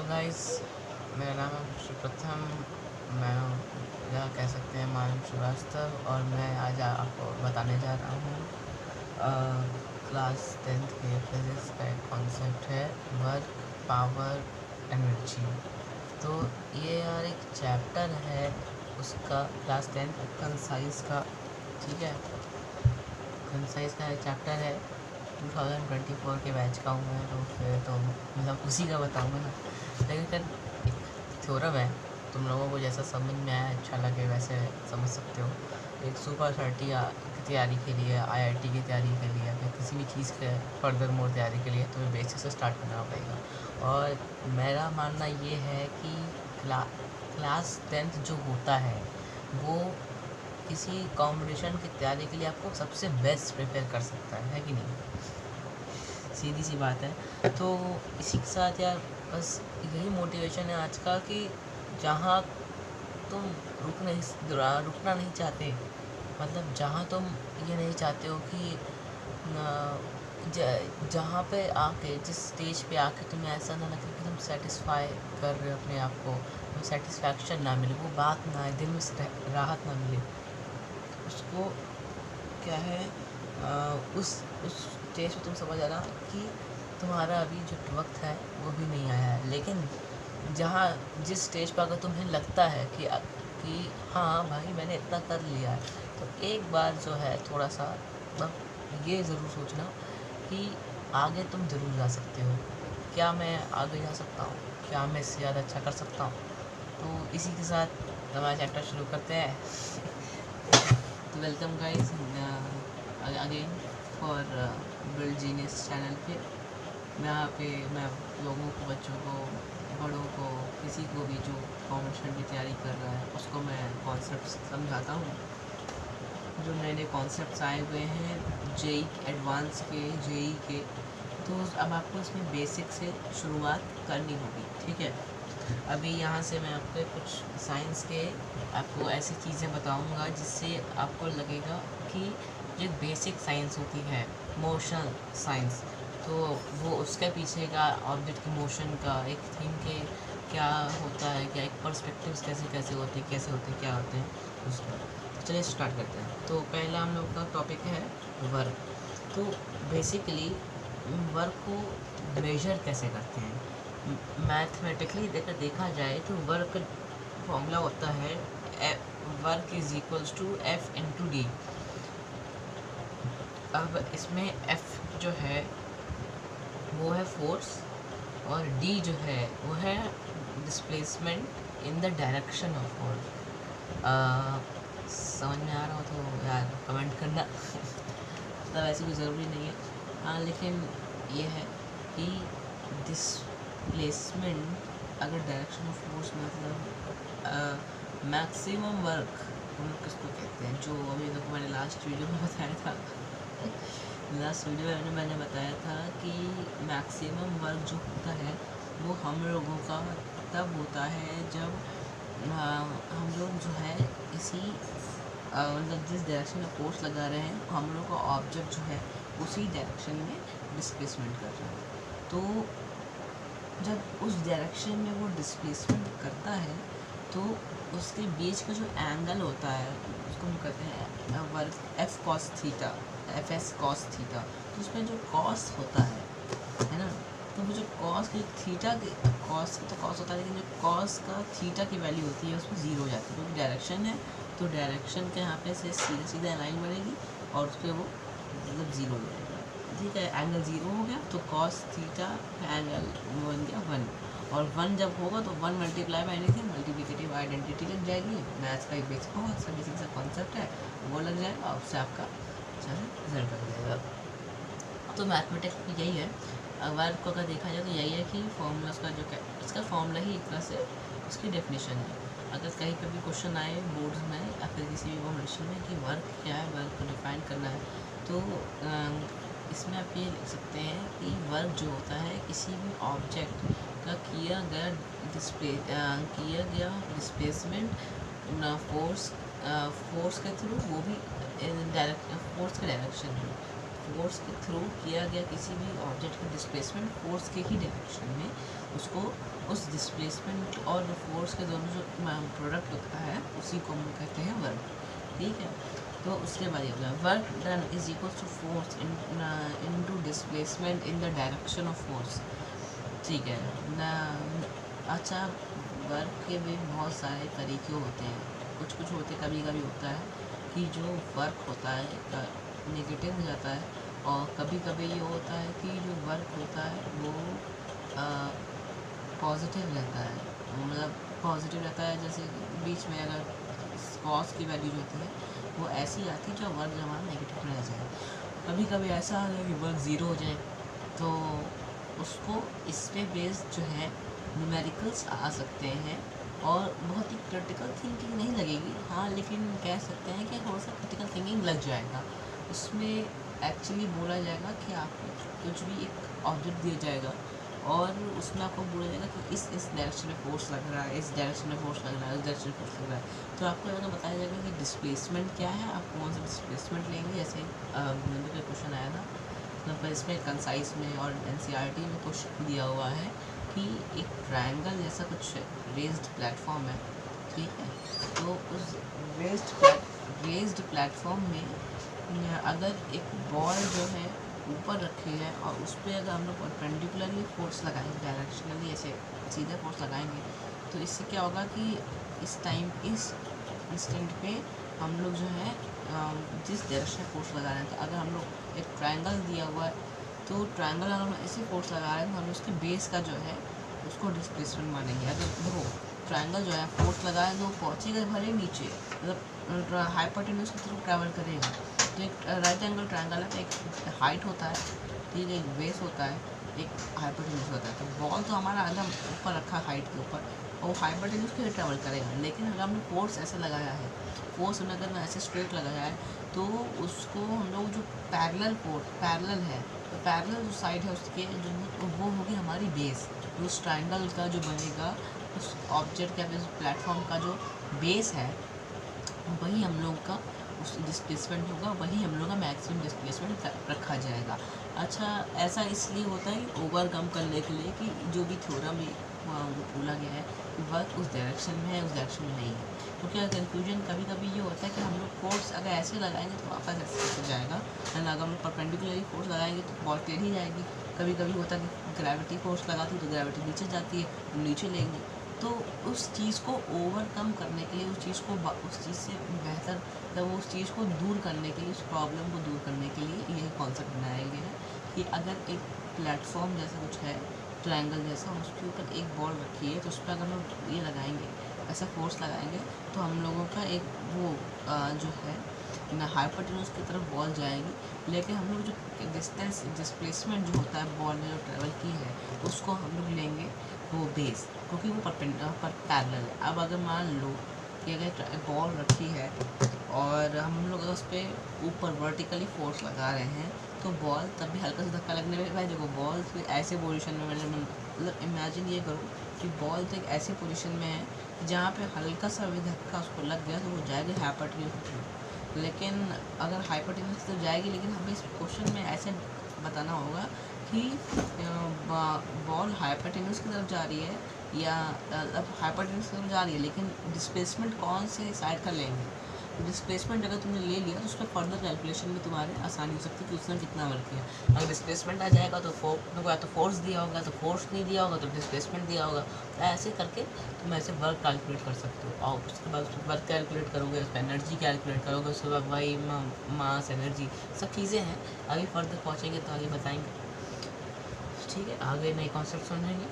Guys, मेरा नाम है सुप्रथम। मैं या कह सकते हैं मानव श्रीवास्तव, और मैं आज आपको बताने जा रहा हूँ क्लास 10th के फिज़िक्स का एक कॉन्सेप्ट है वर्क, पावर, एनर्जी। तो ये यार एक चैप्टर है उसका, क्लास 10th कंसाइज का। ठीक है, कंसाइज का एक चैप्टर है। 2024 के बैच का हूँ मैं, तो फिर तो मतलब उसी का बताऊँगा ना। लेकिन फिर एक थ्योरम है, तुम लोगों को जैसा समझ में आया अच्छा लगे वैसे समझ सकते हो। एक सुपर 30 की तैयारी के लिए, IIT की तैयारी के लिए, या किसी भी चीज़ के फर्दर मोर तैयारी के लिए तुम्हें बेसिक से स्टार्ट करना पड़ेगा। और मेरा मानना ये है कि क्लास 10th जो होता है वो किसी कॉम्पिटिशन की तैयारी के लिए आपको सबसे बेस्ट प्रिपेयर कर सकता है कि नहीं? सीधी सी बात है। तो इसी के साथ यार बस यही मोटिवेशन है आज का कि जहाँ तुम रुकना नहीं चाहते, मतलब जहाँ तुम ये नहीं चाहते हो कि जहाँ पे आके, जिस स्टेज पे आके तुम्हें ऐसा ना लगे कि तुम सेटिस्फाई कर रहे हो अपने आप को, सेटिस्फैक्शन ना मिले, वो बात ना आए, दिल में राहत ना मिले, उसको क्या है उस स्टेज पे तुम समझ आना कि तुम्हारा अभी जो वक्त है वो भी नहीं आया है। लेकिन जिस स्टेज पर अगर तुम्हें लगता है कि हाँ भाई मैंने इतना कर लिया है, तो एक बार जो है थोड़ा सा ये ज़रूर सोचना कि आगे तुम ज़रूर जा सकते हो। क्या मैं आगे जा सकता हूँ? क्या मैं इससे ज़्यादा अच्छा कर सकता हूँ? तो इसी के साथ हमारा चैप्टर शुरू करते हैं। तो welcome guys again for build genius channel पे। मैं लोगों को, बच्चों को, बड़ों को, किसी को भी जो कॉम्पिटिशन की तैयारी कर रहा है उसको मैं कॉन्सेप्ट समझाता हूँ। जो नए नए कॉन्सेप्ट्स आए हुए हैं जेई एडवांस के, जेई के, तो अब आपको इसमें बेसिक से शुरुआत करनी होगी। ठीक है, अभी यहाँ से मैं आपको कुछ साइंस के आपको ऐसी चीज़ें बताऊँगा जिससे आपको लगेगा कि जो बेसिक साइंस होती है, मोशन साइंस, तो वो उसके पीछे का ऑब्जेक्ट के मोशन का, एक थिंग के क्या होता है, क्या एक पर्सपेक्टिव्स कैसे होते हैं, क्या होते हैं उसका। तो चलिए स्टार्ट करते हैं। तो पहला हम लोग का टॉपिक है वर्क। तो बेसिकली वर्क को मेजर कैसे करते हैं मैथमेटिकली देखा जाए तो वर्क का फॉर्मूला होता है work is equals to F into D. अब इसमें F जो है वो है फोर्स, और D जो है वो है displacement in the direction of force. समझ में आ रहा हो तो यार कमेंट करना। मतलब ऐसी कोई ज़रूरी नहीं है, हाँ, लेकिन ये है कि डिस्प्लेसमेंट अगर डायरेक्शन ऑफ फोर्स मतलब मैक्सिमम वर्क हम लोग किसको कहते हैं, जो अभी तक मैंने लास्ट वीडियो में बताया था। लास्ट वीडियो में मैंने बताया था कि मैक्सिमम वर्क जो होता है वो हम लोगों का तब होता है जब हम लोग जो है किसी मतलब जिस डायरेक्शन में फोर्स लगा रहे हैं हम लोग का ऑब्जेक्ट जो है उसी डायरेक्शन में डिस्प्लेसमेंट कर रहा है। तो जब उस डायरेक्शन में वो डिस्प्लेसमेंट करता है तो उसके बीच का जो एंगल होता है उसको हम कहते हैं work F cos theta, FS cos theta. तो उसमें जो कॉस होता है ना, तो वो जो कॉस की थीटा के कॉस तो कॉस होता है, लेकिन जो कॉस का थीटा की वैल्यू होती है उसमें ज़ीरो हो जाती है, क्योंकि डायरेक्शन है तो डायरेक्शन के यहाँ पे से सीधा लाइन बनेगी और उस पर वो मतलब ज़ीरो हो जाएगा। ठीक है, एंगल ज़ीरो हो गया तो कॉस थीटा एंगल बन गया 1, और 1 जब होगा तो 1 multiply by anything, multiplicative identity लग जाएगी। मैथ्स का एक बहुत सा बेसिक सा कॉन्सेप्ट है वो लग जाएगा, और उससे आपका रिजल्ट बन जाएगा। तो मैथमेटिक्स में यही है। वर्क को अगर देखा जाए तो यही है कि फॉर्मूला उसका जो इसका फॉर्मूला ही एक तरह से उसकी डेफिनेशन है। अगर कहीं पर भी क्वेश्चन आए बोर्ड्स में या फिर किसी भी कॉम्पिटिशन में कि वर्क क्या है, वर्क को डिफाइन करना है, तो इसमें आप ये लिख सकते हैं कि वर्क जो होता है किसी भी ऑब्जेक्ट का किया गया डिस्प्लेसमेंट फोर्स के थ्रू, वो भी फोर्स के डायरेक्शन में, फोर्स के थ्रू किया गया किसी भी ऑब्जेक्ट का डिस्प्लेसमेंट फोर्स के ही डायरेक्शन में, उसको उस डिस्प्लेसमेंट और फोर्स के दोनों जो प्रोडक्ट होता है उसी को हम कहते हैं वर्क। ठीक है, तो उसके बाद ये होगा work done is equal to force into displacement in the direction of force. ठीक है ना। अच्छा, वर्क के भी बहुत सारे तरीके होते हैं, कुछ होते, कभी कभी होता है कि जो वर्क होता है नेगेटिव हो जाता है, और कभी कभी ये होता है कि जो वर्क होता है वो पॉजिटिव रहता है, मतलब पॉजिटिव रहता है। जैसे बीच में अगर कॉस की वैल्यू जो होती है वो ऐसी आती है जो वर्क जो हमारा नेगेटिव रह जाए। कभी कभी ऐसा आता है कि वर्क ज़ीरो हो जाए, तो उसको इस पे बेस्ड जो है न्यूमेरिकल्स आ सकते हैं, और बहुत ही क्रिटिकल थिंकिंग नहीं लगेगी, हाँ, लेकिन कह सकते हैं कि थोड़ा सा क्रिटिकल थिंकिंग लग जाएगा। उसमें एक्चुअली बोला जाएगा कि आपको कुछ भी एक ऑब्जेक्ट दिया जाएगा और उसमें आपको बोला जाएगा कि इस डायरेक्शन में फोर्स लग रहा है, इस डायरेक्शन में फोर्स लग रहा है, इस डायरेक्शन में फोर्स लग रहा है। तो आपको अगर बताया जाएगा कि डिस्प्लेसमेंट क्या है, आप कौन सा डिस्प्लेसमेंट लेंगे। जैसे नंबर का क्वेश्चन आया था, मतलब इसमें कंसाइज में और NCERT में क्वेश्चन दिया हुआ है कि एक ट्रायंगल जैसा कुछ रेज्ड प्लेटफॉर्म है, ठीक है। तो उस रेज्ड प्लेटफॉर्म में अगर एक बॉल जो है ऊपर रखी है और उस पर अगर हम लोग परपेंडिकुलरली फोर्स लगाएंगे, डायरेक्शनली ऐसे सीधा फोर्स लगाएंगे, तो इससे क्या होगा कि इस इंस्टेंट पे हम लोग जो है जिस डायरेक्शन में फोर्स लगा रहे हैं, तो अगर हम लोग एक ट्रायंगल दिया हुआ है, तो ट्रायंगल अगर हम ऐसे फोर्स लगा रहे हैं तो हम उसके बेस का जो है उसको डिस्प्लेसमेंट मानेंगे। अगर देखो ट्रायंगल जो है फोर्स लगाए तो पहुँचेगा भले नीचे, मतलब हाइपोटेन्यूज की तरफ ट्रैवल करेगा। तो एक राइट एंगल ट्रायंगल है, तो एक हाइट होता है, ठीक है, एक बेस होता है, एक हाइपोटेन्यूज होता है। तो बॉल तो हमारा एकदम ऊपर रखा हाइट के ऊपर, और हाइपोटेन्यूज के लिए ट्रैवल करेगा। लेकिन अगर हमने फोर्स ऐसे लगाया है, फोर्स में अगर ऐसे स्ट्रेट लगाया है, तो उसको हम लोग जो पैरेलल है, तो पैरेलल जो साइड है उसके जो वो होगी हमारी बेस। उस ट्रायंगल का जो बनेगा, उस ऑब्जेक्ट या फिर प्लेटफॉर्म का जो बेस है, वही हम लोग का उस डिस्प्लेसमेंट होगा, वही हम लोग का मैक्सिमम डिस्प्लेसमेंट रखा जाएगा। अच्छा, ऐसा इसलिए होता है कि ओवरकम करने के लिए कि जो भी थ्योरम बोला गया है कि वर्क उस डायरेक्शन में है, उस डायरेक्शन में नहीं है। तो क्या कंफ्यूजन कभी कभी ये होता है कि हम लोग फोर्स अगर ऐसे लगाएंगे तो वापस ऐसे जाएगा, एंड अगर हम लोग परपेंडिकुलरली फोर्स लगाएंगे तो बॉल टेढ़ी जाएगी। कभी कभी होता है कि ग्रेविटी फोर्स लगाती है तो ग्रेविटी नीचे जाती है, हम नीचे लेंगे। तो उस चीज़ को ओवरकम करने के लिए, उस चीज़ से बेहतर, जब उस चीज़ को दूर करने के लिए, उस प्रॉब्लम को दूर करने के लिए यह कॉन्सेप्ट बनाया गया है कि अगर एक प्लेटफॉर्म जैसा कुछ है, ट्रायंगल जैसा, उसके ऊपर एक बॉल रखी है, तो उस पर अगर हम ये लगाएंगे, ऐसा फोर्स लगाएंगे, तो हम लोगों का एक वो जो है ना हाइपोटेन्यूज की तरफ बॉल जाएगी। लेकिन हम लोग जो डिस्टेंस डिस्प्लेसमेंट जो होता है बॉल ने जो ट्रेवल की है, उसको हम लोग लेंगे वो बेस, क्योंकि वो पैरेलल है। अब अगर मान लो कि अगर बॉल रखी है और हम लोग अगर उस पर ऊपर वर्टिकली फोर्स लगा रहे हैं, तो बॉल तब भी हल्का सा धक्का लगने में, भाई देखो बॉल फिर ऐसे पोजीशन में, मतलब इमेजिन ये करो कि बॉल तो एक ऐसी पोजीशन में है जहाँ पे हल्का सा भी धक्का उसको लग गया तो वो जाएगी हाइपोटेन्यूज। लेकिन अगर हाइपोटेन्यूज तो जाएगी, लेकिन हमें इस क्वेश्चन में ऐसे बताना होगा कि बॉल हाइपोटेन्यूज की तरफ जा रही है या हाइपोटेन्यूज की तरफ जा रही है, लेकिन डिस्प्लेसमेंट कौन से साइड का लेंगे। डिस्प्लेसमेंट अगर तुमने ले लिया तो उस पर फर्दर कैलकुलेशन में तुम्हारे आसानी हो सकती है कि उसने कितना वर्क किया। अगर डिस्प्लेसमेंट आ जाएगा तो या तो फोर्स दिया होगा, तो फोर्स नहीं दिया होगा तो डिस्प्लेसमेंट दिया होगा। तो ऐसे करके तुम ऐसे वर्क कैलकुलेट कर सकते हो, और उसके बाद वर्क कैलकुलेट करोगे, उस पर एनर्जी कैलकुलेट करोगे, उसके बाद वही मास एनर्जी सब चीज़ें हैं। आगे फर्दर पहुँचेंगे तो आगे बताएँगे, ठीक है, आगे नए कॉन्सेप्ट समझेंगे।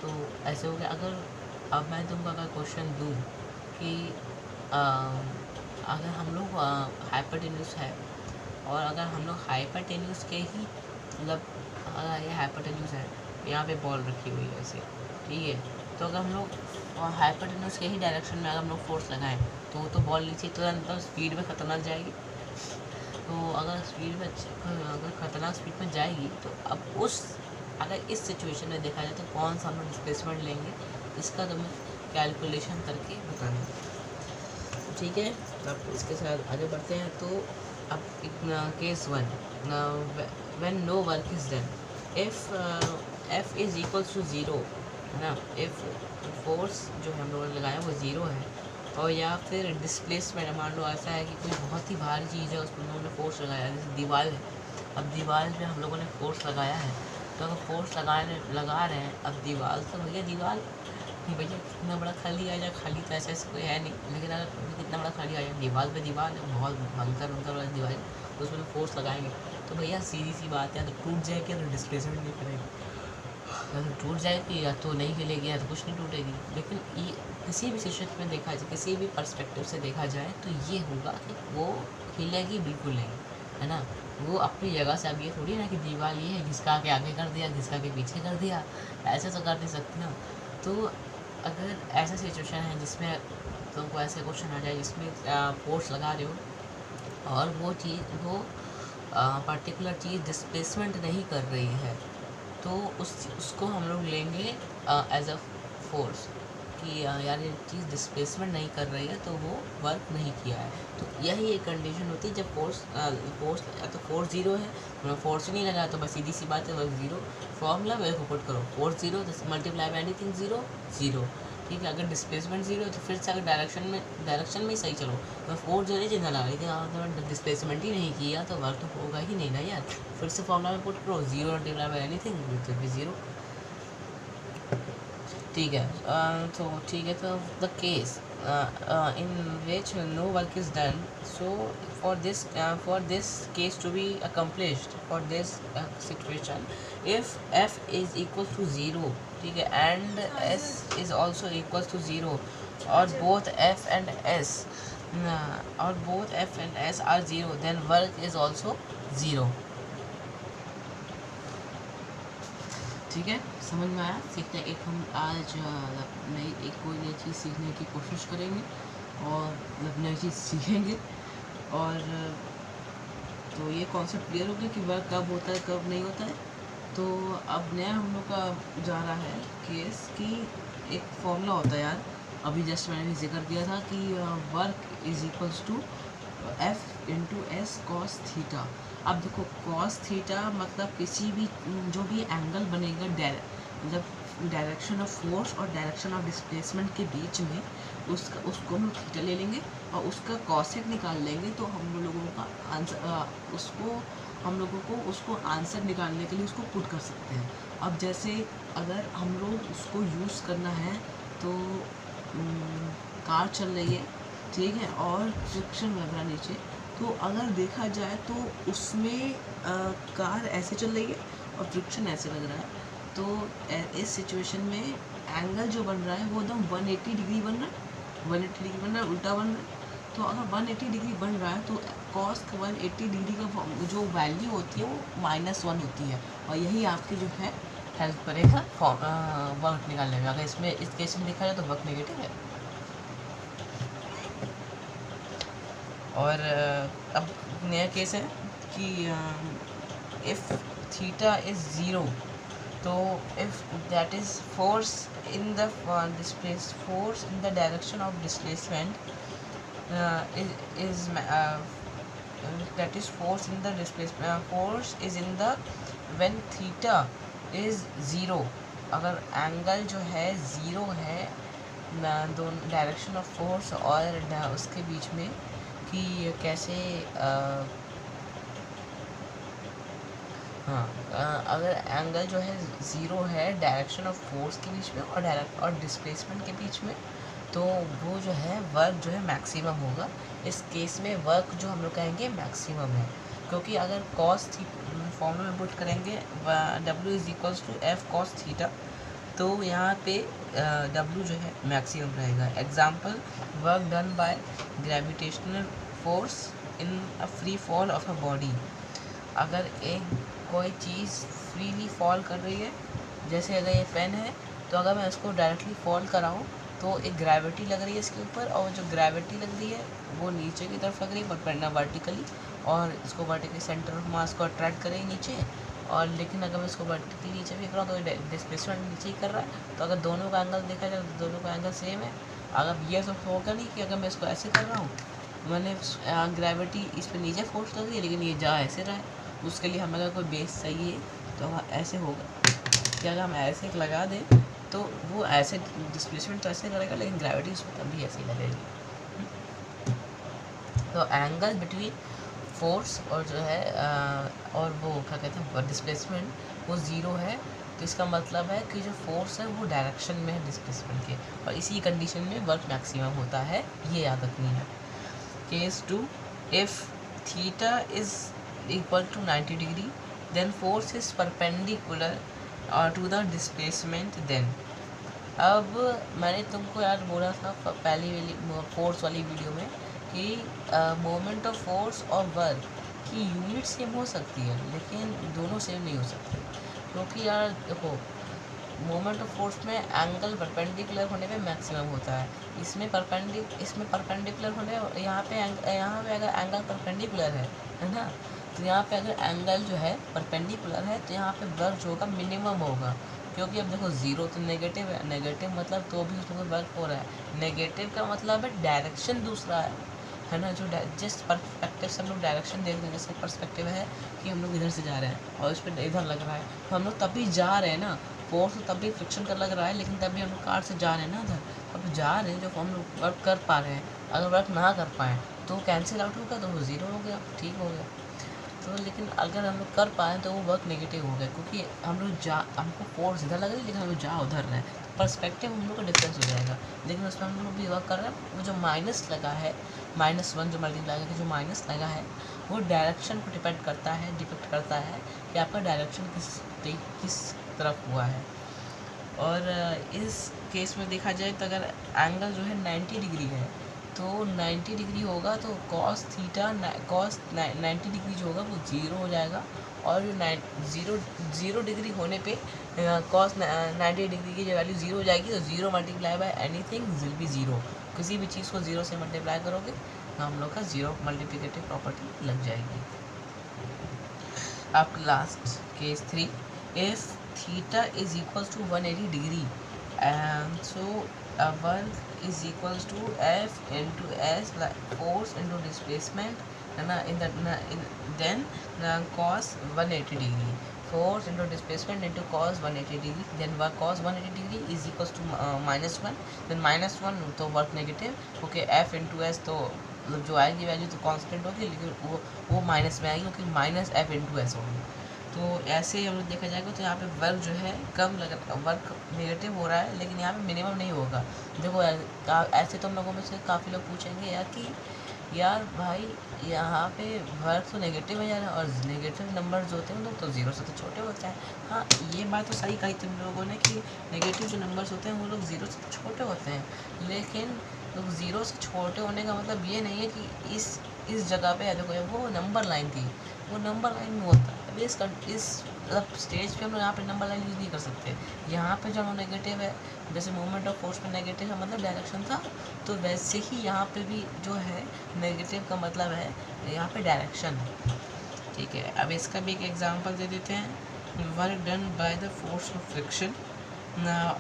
तो ऐसे हो गया। अगर अब मैं तुमको अगर क्वेश्चन दूँ कि अगर हम लोग हाइपोटेन्यूज है, और अगर हम लोग हाइपोटेन्यूज के ही, मतलब अगर ये हाइपोटेन्यूज है, यहाँ पे बॉल रखी हुई है ऐसे, ठीक है, तो अगर हम लोग हाइपोटेन्यूज के ही डायरेक्शन में अगर हम लोग फोर्स लगाएं तो बॉल नीचे तुरंत स्पीड में खतरनाक जाएगी। तो अगर खतरनाक स्पीड में जाएगी, तो अब अगर इस सिचुएशन में देखा जाए तो कौन सा हम लोग डिस्प्लेसमेंट लेंगे, इसका तुम्हें कैलकुलेशन करके बताना, ठीक है। अब इसके साथ आगे बढ़ते हैं। तो अब case 1, when no work is done, if F is equals to 0, है ना, इफ फोर्स जो हम लोगों ने लगाया वो 0 है, और या फिर डिस्प्लेसमेंट, मान लो ऐसा है कि कोई बहुत ही भारी चीज़ है, उस पर उन्होंने फोर्स लगाया, जैसे दीवार है, अब दीवार पे हम लोगों ने फोर्स लगाया है, तो अगर फोर्स लगा रहे हैं, अब दीवार तो भैया दीवार कि भैया कितना बड़ा खाली आ जाए, खाली तो ऐसे कोई है नहीं, लेकिन अगर कितना बड़ा खाली आ जाए, दीवार पे दीवार है, बहुत भयंकर वाला दीवार है, तो उसमें फोर्स लगाएंगे तो भैया सीधी सी बात है, तो टूट जाएगी, तो डिस्प्लेसमेंट नहीं करेगी, या तो टूट जाएगी, या तो नहीं हिलेगी, या तो कुछ नहीं टूटेगी। लेकिन ये किसी भी सिचुएशन में देखा जाए, किसी भी पर्सपेक्टिव से देखा जाए, तो ये होगा कि वो हिलेगी बिल्कुल नहीं, है ना, वो अपनी जगह से। अब ये थोड़ी ना कि दीवार ये है, घिसका के आगे कर दिया, घिसका के पीछे कर दिया, ऐसे तो कर नहीं सकती ना। तो अगर ऐसा सिचुएशन है जिसमें तुमको ऐसे क्वेश्चन आ जाए जिसमें फोर्स लगा रहे हो और वो चीज़, वो पर्टिकुलर चीज़ डिस्प्लेसमेंट नहीं कर रही है, तो उसको हम लोग लेंगे एज अ फोर्स कि यार ये चीज़ डिस्प्लेसमेंट नहीं कर रही है, तो वो वर्क नहीं किया है। तो यही एक कंडीशन होती है जब फोर्स या तो फोर्स 0 है, मतलब फोर्स ही नहीं लगा, तो बस सीधी सी बात है, वर्क 0। फॉर्मूला वे को पुट करो, फोर्स 0 मल्टीप्लाई बाय एनीथिंग 0 0, ठीक है। अगर डिस्प्लेसमेंट 0 है तो फिर से अगर डायरेक्शन में ही सही चलो, तो फोर्स जो है चिंता लगा, लेकिन अगर डिस्प्लेसमेंट ही नहीं किया तो वर्क तो होगा ही नहीं ना यार। फिर से फॉर्मूला में पुट करो, 0 multiply by anything will be 0, ठीक है। तो ठीक है, तो the case in which no work is done, so for this case to be accomplished, for this situation, if f is equal to 0, ठीक है, and s is also equal to 0, और both f and s are 0, then work is also 0, ठीक है। समझ में आया? सीखते हैं, एक हम आज कोई नई चीज़ सीखने की कोशिश करेंगे और नई चीज़ सीखेंगे, और तो ये कॉन्सेप्ट क्लियर हो गया कि वर्क कब होता है कब नहीं होता है। तो अब नया हम लोग का जा रहा है केस कि एक फॉर्मूला होता है यार, अभी जस्ट मैंने भी जिक्र किया था कि work is equals to F into S cos theta. अब देखो कॉस थीटा मतलब किसी भी जो भी एंगल बनेगा मतलब डायरेक्शन ऑफ फोर्स और डायरेक्शन ऑफ डिस्प्लेसमेंट के बीच में, उसको हम थीटा ले लेंगे और उसका कॉसेक निकाल लेंगे, तो हम लोगों का आंसर उसको आंसर निकालने के लिए उसको पुट कर सकते हैं। अब जैसे अगर हम लोग उसको यूज़ करना है तो कार चल रही है, ठीक है, और फ्रिक्शन लग रहा नीचे, तो अगर देखा जाए तो उसमें कार ऐसे चल रही है और फ्रिक्शन ऐसे लग रहा है, तो इस सिचुएशन में एंगल जो बन रहा है वो एकदम 180 डिग्री बन रहा है, 180 डिग्री बन रहा है, उल्टा बन रहा है। तो अगर 180 डिग्री बन रहा है तो कॉस 180 डिग्री का जो वैल्यू होती है वो -1 होती है, और यही आपकी जो है हेल्प करेगा वर्क निकालने में। अगर इसमें इस केस में देखा जाए तो वर्क नेगेटिव है। और अब नया केस है कि इफ़ थीटा इज़ 0, तो if that is force in the force in the direction of displacement is that is force in the displacement, force is in the when theta is 0, अगर angle जो है 0 है दोनों direction of force और उसके बीच में, कि कैसे अगर एंगल जो है 0 है डायरेक्शन ऑफ फोर्स के बीच में और डिस्प्लेसमेंट के बीच में, तो वो जो है वर्क जो है मैक्सिमम होगा। इस केस में वर्क जो हम लोग कहेंगे मैक्सिमम है, क्योंकि अगर कॉस फॉर्मूला में पुट करेंगे W is equals to F cos theta, तो यहाँ पे W जो है मैक्सिमम रहेगा। Example, work done by gravitational force in a free fall of a body. अगर कोई चीज़ फ्रीली फॉल कर रही है, जैसे अगर ये पेन है, तो अगर मैं उसको डायरेक्टली फॉल कराऊँ तो एक ग्रेविटी लग रही है इसके ऊपर, और जो ग्रेविटी लग रही है वो नीचे की तरफ लग रही है बट वर्टिकली, और इसको वर्टिकली सेंटर ऑफ मास को अट्रैक्ट करेगी नीचे। और लेकिन अगर मैं इसको वर्टिकली नीचे भी कर रहा हूँ तो डिस्प्लेसमेंट नीचे ही कर रहा है। तो अगर दोनों का एंगल देखा जाए तो दोनों का एंगल सेम है। अगर ये तो होगा नहीं कि अगर मैं इसको ऐसे कर रहा हूँ मैंने ग्रेविटी इस पर नीचे फोर्स लग रही है लेकिन ये जा ऐसे रहा है, उसके लिए हमें अगर कोई बेस चाहिए तो ऐसे होगा कि अगर हम ऐसे लगा दें तो वो ऐसे डिस्प्लेसमेंट तो ऐसे करेगा लेकिन ग्रेविटी उसमें तभी ऐसे ही लगेगी। तो एंगल बिटवीन फोर्स और जो है और वो क्या कहते हैं डिस्प्लेसमेंट वो ज़ीरो है। तो इसका मतलब है कि जो फोर्स है वो डायरेक्शन में है डिस्प्लेसमेंट के, और इसी कंडीशन में वर्क मैक्सिमम होता है, ये याद रखनी है। Case 2, if theta is equal to 90 degree then force is perpendicular to the displacement then. अब मैंने तुमको यार बोला था पहली वाली फोर्स वाली वीडियो में कि मोमेंट ऑफ फोर्स और वर्क की यूनिट सेम हो सकती है लेकिन दोनों सेम नहीं हो सकते, क्योंकि यार देखो मोमेंट ऑफ फोर्स में एंगल परपेंडिकुलर होने पे मैक्सिमम होता है, इसमें परपेंडिकुलर होने यहाँ पे अगर एंगल परपेंडिकुलर है ना, तो यहाँ पे अगर एंगल जो है परपेंडिकुलर है तो यहाँ पे वर्क जो होगा मिनिमम होगा, क्योंकि अब देखो ज़ीरो तो नेगेटिव है, नेगेटिव मतलब तो भी उसमें वर्क हो रहा है, नेगेटिव का मतलब है डायरेक्शन दूसरा है ना। जो जिस परस्पेक्टिव से हम लोग डायरेक्शन देख रहे हैं, जैसे परस्पेक्टिव है कि हम लोग इधर से जा रहे हैं और उस पर इधर लग रहा है, तो हम लोग तभी जा रहे हैं ना, फोर्स तो तब भी फ्रिक्शन का लग रहा है लेकिन तभी हम लोग कार से जा रहे हैं ना उधर, अब जा रहे हैं जो हम लोग वर्क कर पा रहे हैं, अगर वर्क ना कर पाएँ तो कैंसिल आउट होगा तो वो ज़ीरो हो गया, ठीक हो गया। तो लेकिन अगर हम लोग कर पाएँ तो वो वर्क नेगेटिव हो गया, क्योंकि हम लोग हमको फोर्स इधर लग रही है लेकिन हम लोग जा उधर रहे हैं, पर्सपेक्टिव हम लोग का डिफरेंस हो जाएगा। लेकिन उसमें हम लोग भी वर्क कर रहे हैं, वो जो माइनस लगा है, -1 जो मल्टीप्लाई करके जो माइनस लगा है वो डायरेक्शन को डिपेक्ट करता है कि आपका डायरेक्शन किस तरफ हुआ है। और इस केस में देखा जाए तो अगर एंगल जो है 90 डिग्री है तो 90 डिग्री होगा तो कॉस 90 डिग्री जो होगा वो ज़ीरो हो जाएगा, और जो ज़ीरो डिग्री होने पे कॉस 90 डिग्री की जो वैल्यू ज़ीरो हो जाएगी, तो zero multiply by anything will be zero, किसी भी चीज़ को ज़ीरो से मल्टीप्लाई करोगे तो हम लोग का ज़ीरो मल्टीप्लिकेटिव प्रॉपर्टी लग जाएगी। अब last case 3, if theta is equal to 180 degree and so work is equals to F into S like force into displacement then cos 180 degree, force into displacement into cos 180 degree, then work cos 180 degree is equals to -1, then -1 तो work negative okay, F into S तो जो आएगी value तो constant होगी लेकिन वो minus में आएगी क्योंकि माइनस F into S होगी। तो ऐसे ही हम लोग देखा जाएगा तो यहाँ पे वर्क जो है कम वर्क नेगेटिव हो रहा है लेकिन यहाँ पे मिनिमम नहीं होगा। देखो ऐसे तुम लोगों में से काफ़ी लोग पूछेंगे यार कि यार भाई यहाँ पे वर्क तो नेगेटिव है यार, और नेगेटिव नंबर जो होते हैं लोग तो ज़ीरो से तो छोटे होते हैं। हाँ ये बात तो सही कही तुम लोगों ने कि नेगेटिव जो नंबर्स होते हैं वो लोग ज़ीरो से तो छोटे होते हैं, लेकिन लोग ज़ीरो से छोटे होने का मतलब ये नहीं है कि इस जगह पे देखो वो नंबर लाइन थी, वो नंबर लाइन में होता है। अभी इस मतलब स्टेज पे हम लोग यहाँ पे नंबर लाइन यूज़ नहीं कर सकते। यहाँ पे जब नेगेटिव है, जैसे मूवमेंट ऑफ फोर्स में नेगेटिव का मतलब डायरेक्शन था, तो वैसे ही यहाँ पे भी जो है नेगेटिव का मतलब है यहाँ पे डायरेक्शन है, ठीक है। अब इसका भी एक एग्जांपल दे देते हैं, work done by the force of friction,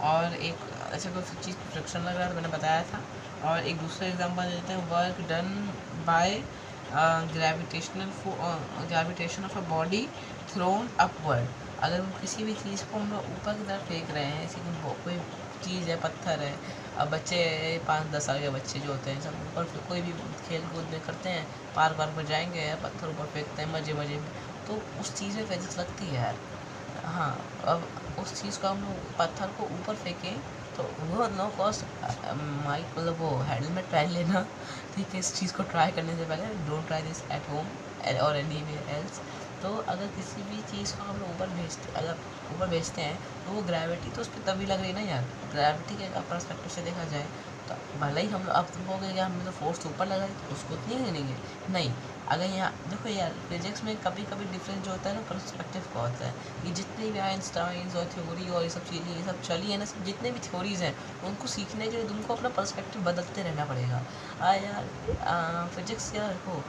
और एक ऐसे कोई चीज़ फ्रिक्शन लग रहा था मैंने बताया था, और एक दूसरा एग्जांपल दे देते हैं, work done bye gravitation of a body throne upward. अगर किसी भी चीज़ को हम लोग ऊपर की तरफ फेंक रहे हैं, जैसे कि कोई चीज़ है, पत्थर है, अब बच्चे 5-10 साल के बच्चे जो होते हैं सब ऊपर कोई भी खेल कूद में करते हैं, पार्क में जाएंगे या पत्थर ऊपर फेंकते हैं मज़े में, तो उस चीज़ में फिजिक्स लगती है यार। हाँ अब उस चीज़ को हम लोग पत्थर को ऊपर फेंकें तो वो नो कॉस्ट माइक मतलब वो हेलमेट पहन लेना, ठीक है। इस चीज़ को ट्राई करने से पहले don't try this at home और एनीवेयर एल्स। तो अगर किसी भी चीज़ को हम लोग ऊपर भेजते हैं तो वो ग्रेविटी तो उस पर तभी लग रही है ना यार, ग्रेविटी के पर्सपेक्टिव से देखा जाए तो भले ही हम लोग अब तुम कहोगे यार हमें तो फोर्स ऊपर लगा है तो उसको उतनी लेंगे नहीं। अगर यहाँ देखो यार फिजिक्स में कभी कभी डिफरेंस जो होता है ना पर्सपेक्टिव का होता है। ये जितने भी आइंस्टाइन और थ्योरी और ये सब चीज़ें ये सब चली है ना, सब जितने भी थ्योरीज़ हैं उनको सीखने के लिए तुमको अपना पर्सपेक्टिव बदलते रहना पड़ेगा। यार फिजिक्स यार हो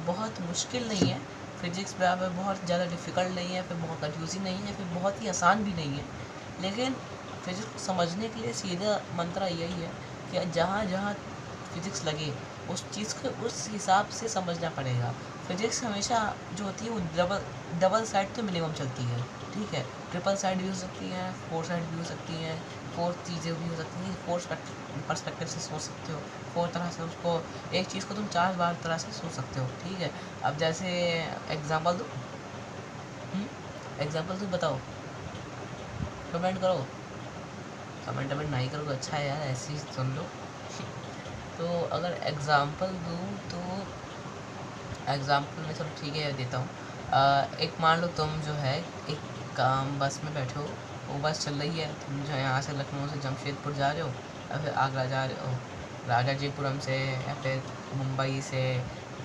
बहुत मुश्किल नहीं है, फिजिक्स बहुत ज़्यादा डिफ़िकल्ट नहीं है, फिर बहुत कंफ्यूजिंग नहीं है, फिर बहुत ही आसान भी नहीं है, लेकिन फिजिक्स को समझने के लिए सीधा मंत्र यही है कि जहाँ जहाँ फिजिक्स लगे उस चीज़ को उस हिसाब से समझना पड़ेगा। फिजिक्स हमेशा जो होती है वो डबल साइड तो मिनिमम चलती है, ठीक है। ट्रिपल साइड भी हो सकती है, फोर साइड भी हो सकती है, फोर चीज़ें भी हो सकती हैं, फोर पर्सपेक्टिव से सोच सकते हो, फोर तरह से उसको, एक चीज़ को तुम 4 बार तरह से सोच सकते हो, ठीक है। अब जैसे एग्जाम्पल दो, एग्जाम्पल तुम बताओ, कमेंट करो, कमेंट नहीं करो तो अच्छा है यार, ऐसे ही सुन लो। तो अगर एग्ज़ाम्पल दूँ तो एग्ज़ाम्पल में चलो ठीक है देता हूँ। एक मान लो तुम जो है एक काम बस में बैठे हो, वो बस चल रही है, तुम जो है यहाँ से लखनऊ से जमशेदपुर जा रहे हो या फिर आगरा जा रहे हो, राजाजीपुरम से या फिर मुंबई से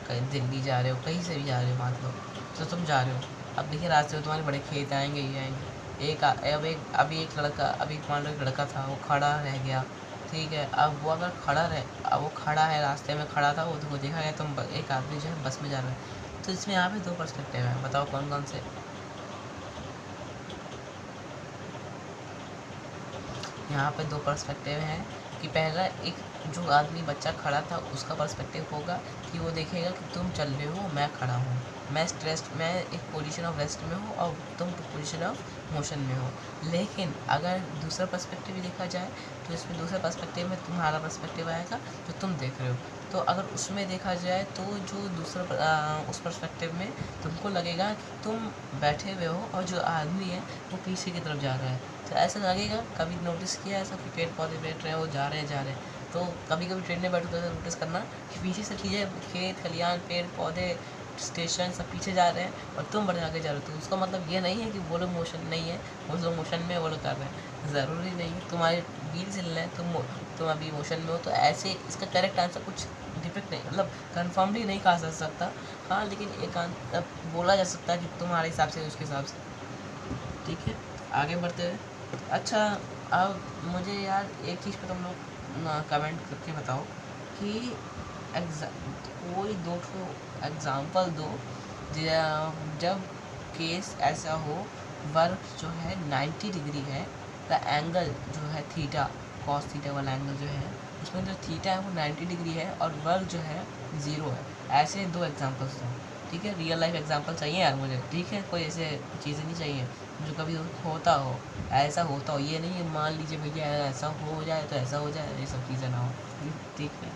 कहीं दिल्ली जा रहे हो, कहीं से भी जा रहे हो मान लो, तो तुम जा रहे हो। अब देखिए रास्ते में तुम्हारे बड़े खेत आएंगे ही आएंगे। अभी एक लड़का, अभी मान लो एक लड़का था, वो खड़ा रह गया, ठीक है। अब वो अगर अब वो खड़ा है, रास्ते में खड़ा था, वो तो देखा गया तुम एक आदमी जो है बस में जा रहा है, तो इसमें यहाँ पे दो पर्सपेक्टिव है, बताओ कौन कौन से। यहाँ पे दो पर्सपेक्टिव हैं कि पहला एक जो आदमी बच्चा खड़ा था उसका पर्सपेक्टिव होगा कि वो देखेगा कि तुम चल रहे हो, मैं खड़ा हूँ, मैं एक पोजीशन ऑफ रेस्ट में हूँ और तुम पोजीशन ऑफ मोशन में हो। लेकिन अगर दूसरा पर्सपेक्टिव भी देखा जाए तो इसमें दूसरे पर्सपेक्टिव में तुम्हारा पर्सपेक्टिव आएगा जो तुम देख रहे हो। तो अगर उसमें देखा जाए तो जो उस पर्सपेक्टिव में तुमको लगेगा कि तुम बैठे हुए हो और जो आदमी है वो पीछे की तरफ जा रहा है। तो ऐसा लगेगा, कभी नोटिस किया ऐसा कि पेड़ पौधे बैठ रहे हैं, वो जा रहे हैं, तो कभी कभी ट्रेन में बैठो तो नोटिस करना कि पीछे से चीज़ें, खेत खलियान पेड़ पौधे स्टेशन सब पीछे जा रहे हैं और तुम बड़े आगे जा रहे हो। तो उसका मतलब ये नहीं है कि वो लोग मोशन नहीं है, वो लोग मोशन में वो लोग कर रहे हैं, ज़रूरी नहीं है। तुम्हारे व्हील्स हिल रहे हैं, तुम अभी मोशन में हो, तो ऐसे इसका करेक्ट आंसर कुछ डिफेक्ट नहीं, मतलब कन्फर्मली नहीं कहा जा सकता, हाँ, लेकिन एक बोला जा सकता है कि तुम्हारे हिसाब से उसके हिसाब से, ठीक है। आगे बढ़ते हुए, अच्छा अब मुझे यार एक चीज़ पे तुम लोग कमेंट करके बताओ कि कोई दो ठो एग्ज़ाम्पल दो जब केस ऐसा हो, वर्क जो है 90 डिग्री है, द एंगल जो है थीटा, कॉस थीटा वाला एंगल जो है उसमें जो थीटा है वो 90 डिग्री है और वर्क जो है 0 है। ऐसे दो एग्जांपल्स दो, ठीक है। रियल लाइफ एग्जांपल चाहिए यार मुझे, ठीक है, कोई ऐसे चीज़ें नहीं चाहिए जो कभी होता हो, ऐसा होता हो, ये नहीं है मान लीजिए भैया ऐसा हो जाए तो ऐसा हो जाए, ये सब चीज़ें ना हो, ठीक है।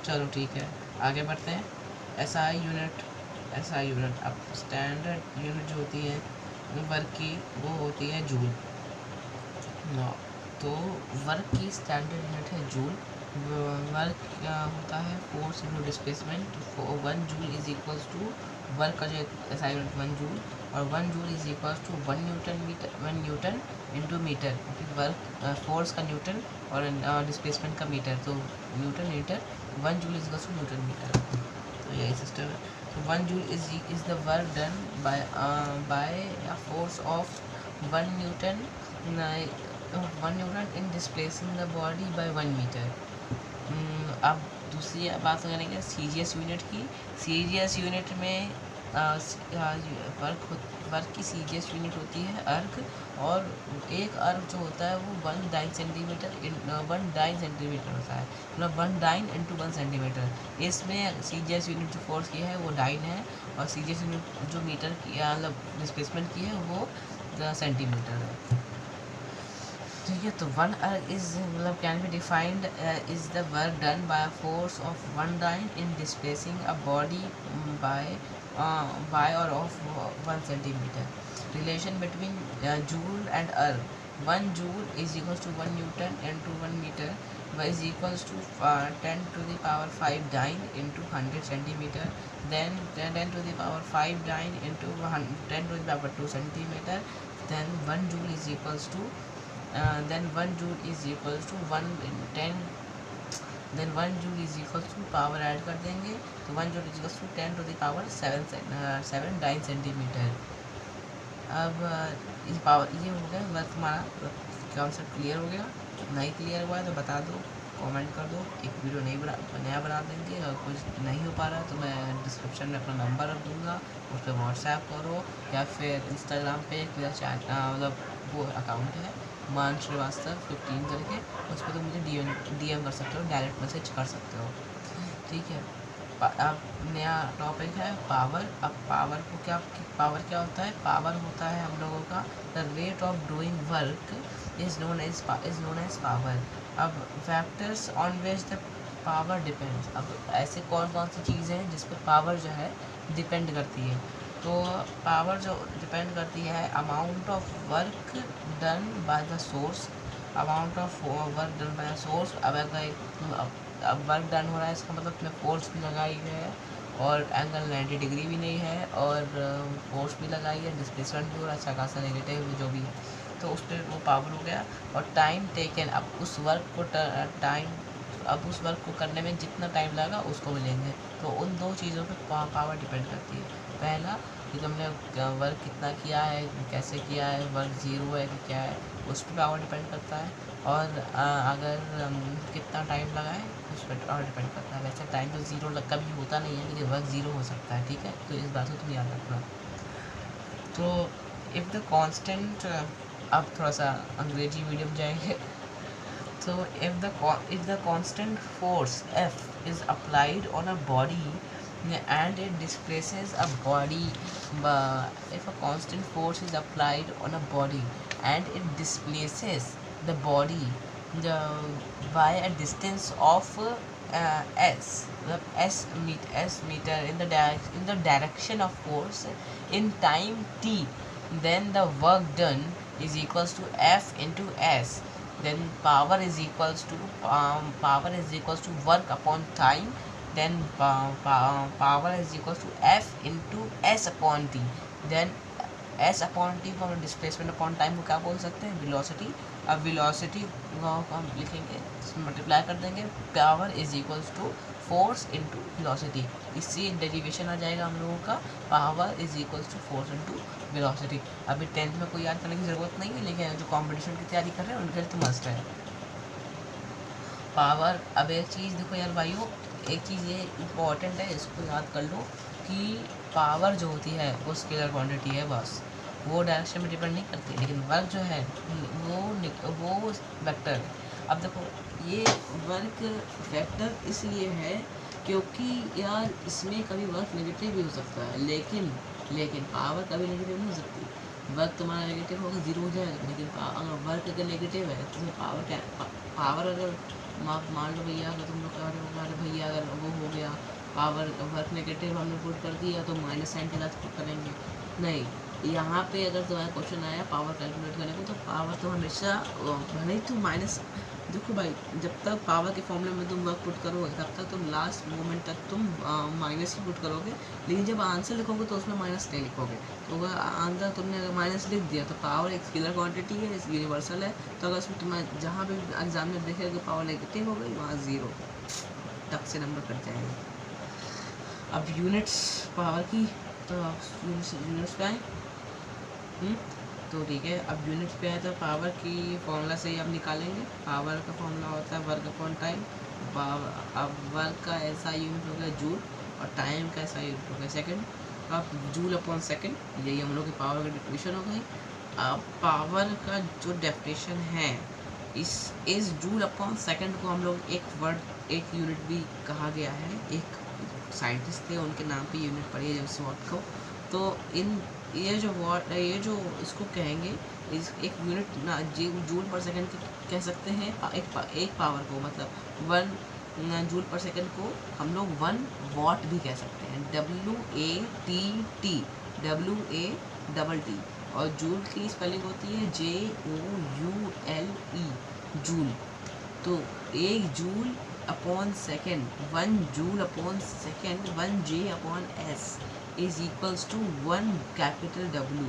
चलो ठीक है, आगे बढ़ते हैं। एसआई यूनिट अब स्टैंडर्ड यूनिट जो होती है वर्क की वो होती है जूल। तो वर्क की स्टैंडर्ड यूनिट है जूल। वर्क क्या होता है, force into displacement. 1 joule is equals to work का जो एसआई यूनिट 1 जूल, और 1 joule is equals to 1 newton into metre. Work force का न्यूटन और डिस्प्लेसमेंट का मीटर, तो newton metre, 1 joule is equals to newton metre. तो यही system है। तो 1 joule is the work done by a force of 1 newton in displacing the body by 1 metre. अब दूसरी बात करेंगे सीजीएस यूनिट की। सीजीएस यूनिट में वर्क की सीजीएस यूनिट होती है अर्क, और एक अर्क जो होता है वो 1 डाइन सेंटीमीटर होता है, मतलब 1 डाइन इंटू 1 सेंटीमीटर। इसमें सीजीएस यूनिट जो फोर्स की है वो डाइन है, और सीजीएस यूनिट जो मीटर की मतलब डिस्प्लेसमेंट की है वो सेंटीमीटर है, ठीक है। तो 1 अर्क इज मतलब can be defined is the work done by force of 1 dyne in displacing a body by और of 1 centimetre. Relation between joule and erg, 1 joule is equals to 1 newton into 1 metre is equals to 10 to the power 5 dyne into 100 centimetre, then 10 to the power 5 dyne into 10 to the power 2 centimetre, then 1 joule is equals to then 1 joule is equals to 1 10, then 1 joule is equals to power add कर देंगे तो 1 joule is equals to 10 to the power 7 dyne centimetre. अब इस power ये हो गया work, हमारा concept clear हो गया। नहीं क्लियर हुआ है तो बता दो, कमेंट कर दो, एक वीडियो नया बना देंगे। और कुछ नहीं हो पा रहा है तो मैं डिस्क्रिप्शन में अपना नंबर रख दूँगा, उस पर व्हाट्सएप करो या फिर इंस्टाग्राम पे मेरा मतलब वो अकाउंट है मान श्रीवास्तव 15 करके, उस पर तुम मुझे डीएम कर सकते हो, डायरेक्ट मैसेज कर सकते हो। ठीक है। अब नया टॉपिक है पावर। अब पावर को क्या, पावर क्या होता है? पावर होता है हम लोगों का the rate of doing work is known as power. अब factors on which the power depends. अब ऐसे कौन कौन सी चीज़ें हैं जिस पर पावर जो है डिपेंड करती है? तो पावर जो डिपेंड करती है amount of work done by the source, amount of work done by the source. अब वर्क डन हो रहा है इसका मतलब उसने फोर्स भी लगाई है और एंगल 90 डिग्री भी नहीं है और फोर्स भी लगाई है, डिस्प्लेसमेंट भी हो रहा है अच्छा खासा नेगेटिव जो भी है, तो उस पर वो पावर हो गया। और टाइम टेकन, अब उस वर्क को करने में जितना टाइम लगा उसको मिलेंगे। तो उन दो चीज़ों पे पावर डिपेंड करती है। पहला कि तुमने वर्क कितना किया है, कैसे किया है, वर्क ज़ीरो है कि क्या है, उस पर पावर डिपेंड करता है। और अगर कितना टाइम लगा है उस पर और डिपेंड करता है। वैसे टाइम तो ज़ीरो कभी होता नहीं है, लेकिन वर्क ज़ीरो हो सकता है, ठीक है। तो इस बात को तुम याद रखना। तो इफ़ द कांस्टेंट, अब थोड़ा सा अंग्रेजी मीडियम जाएंगे। So if the constant force F is applied on a body and it displaces a body, if a constant force is applied on a body and it displaces the body by a distance of s, s meter in the direction of force in time t, then the work done is equals to F into S. Then power is equals to work upon time, then power is equals to F into S upon T, then S upon T को हम displacement upon time को क्या बोल सकते हैं? Velocity. अब velocity को हम लिखेंगे, मल्टीप्लाई कर देंगे, power is equals to force into velocity. इससे डेरिवेशन आ जाएगा हम लोगों का, power is equals to force into velocity. अभी 10th में कोई याद करने की ज़रूरत नहीं है, लेकिन जो कॉम्पिटिशन की तैयारी कर रहे हैं उनके लिए तो मस्ट है पावर। अब एक चीज़ देखो यार भाइयों, एक चीज़ ये इम्पोर्टेंट है, इसको याद कर लो कि पावर जो होती है वो स्केलर क्वांटिटी है बस, वो डायरेक्शन में डिपेंड नहीं करती, लेकिन वर्क जो है वो वेक्टर है। अब देखो ये वर्क वेक्टर इसलिए है क्योंकि यार इसमें कभी वर्क नेगेटिव भी हो सकता है, लेकिन पावर कभी नेगेटिव नहीं हो सकती। वर्क तुम्हारा नेगेटिव होगा, जीरो हो जाएगा, लेकिन अगर वर्क अगर नेगेटिव है तो पावर अगर मान लो भैया, अगर तुम लोग कह रहे हो अरे भैया अगर वो हो गया पावर वर्क नेगेटिव हमने पुट कर दिया तो माइनस साइन के साथ पुट करेंगे, नहीं। यहाँ पे अगर तुम्हारा क्वेश्चन आया पावर कैलकुलेट करने को, तो पावर तो हमेशा भले ही तुम माइनस, देखो भाई जब तक पावर के फॉर्मूले में तुम वर्क पुट करोगे तब तक तुम लास्ट मोमेंट तक तुम माइनस ही पुट करोगे, लेकिन जब आंसर लिखोगे तो उसमें माइनस नहीं लिखोगे। तो अगर आंसर तुमने अगर माइनस लिख दिया तो पावर एक स्केलर क्वांटिटी है, यूनिवर्सल है, तो अगर उसमें तुम्हें जहाँ भी एग्जाम में देखेगा पावर नेगेटिव हो गई वहाँ ज़ीरो तक से नंबर कट जाएंगे। अब यूनिट्स पावर की, तो यूनिट्स पे आए, तो ठीक है। अब यूनिट्स पे आए तो पावर की फॉर्मूला से ही आप निकालेंगे। पावर का फॉर्मूला होता है वर्क अपॉन टाइम। अब वर्क का ऐसा यूनिट हो गया जूल और टाइम का ऐसा यूनिट हो गया सेकंड। अब जूल अपॉन सेकंड, यही हम लोग की पावर की डेफिनेशन हो गई। अब पावर का जो डेफिनेशन है इस जूल अपॉन सेकंड को हम लोग एक यूनिट भी कहा गया है। एक साइंटिस्ट थे उनके नाम पे यूनिट पड़ी है जब वॉट को। तो ये जो इसको कहेंगे इस एक यूनिट ना जूल पर सेकंड कह सकते हैं। एक पावर को मतलब 1 जूल पर सेकंड को हम लोग 1 वॉट भी कह सकते हैं, WATT और जूल की स्पेलिंग होती है JOULE, जूल। तो 1 joule upon second, 1 joule upon second, 1 J upon S is equals to 1 capital W।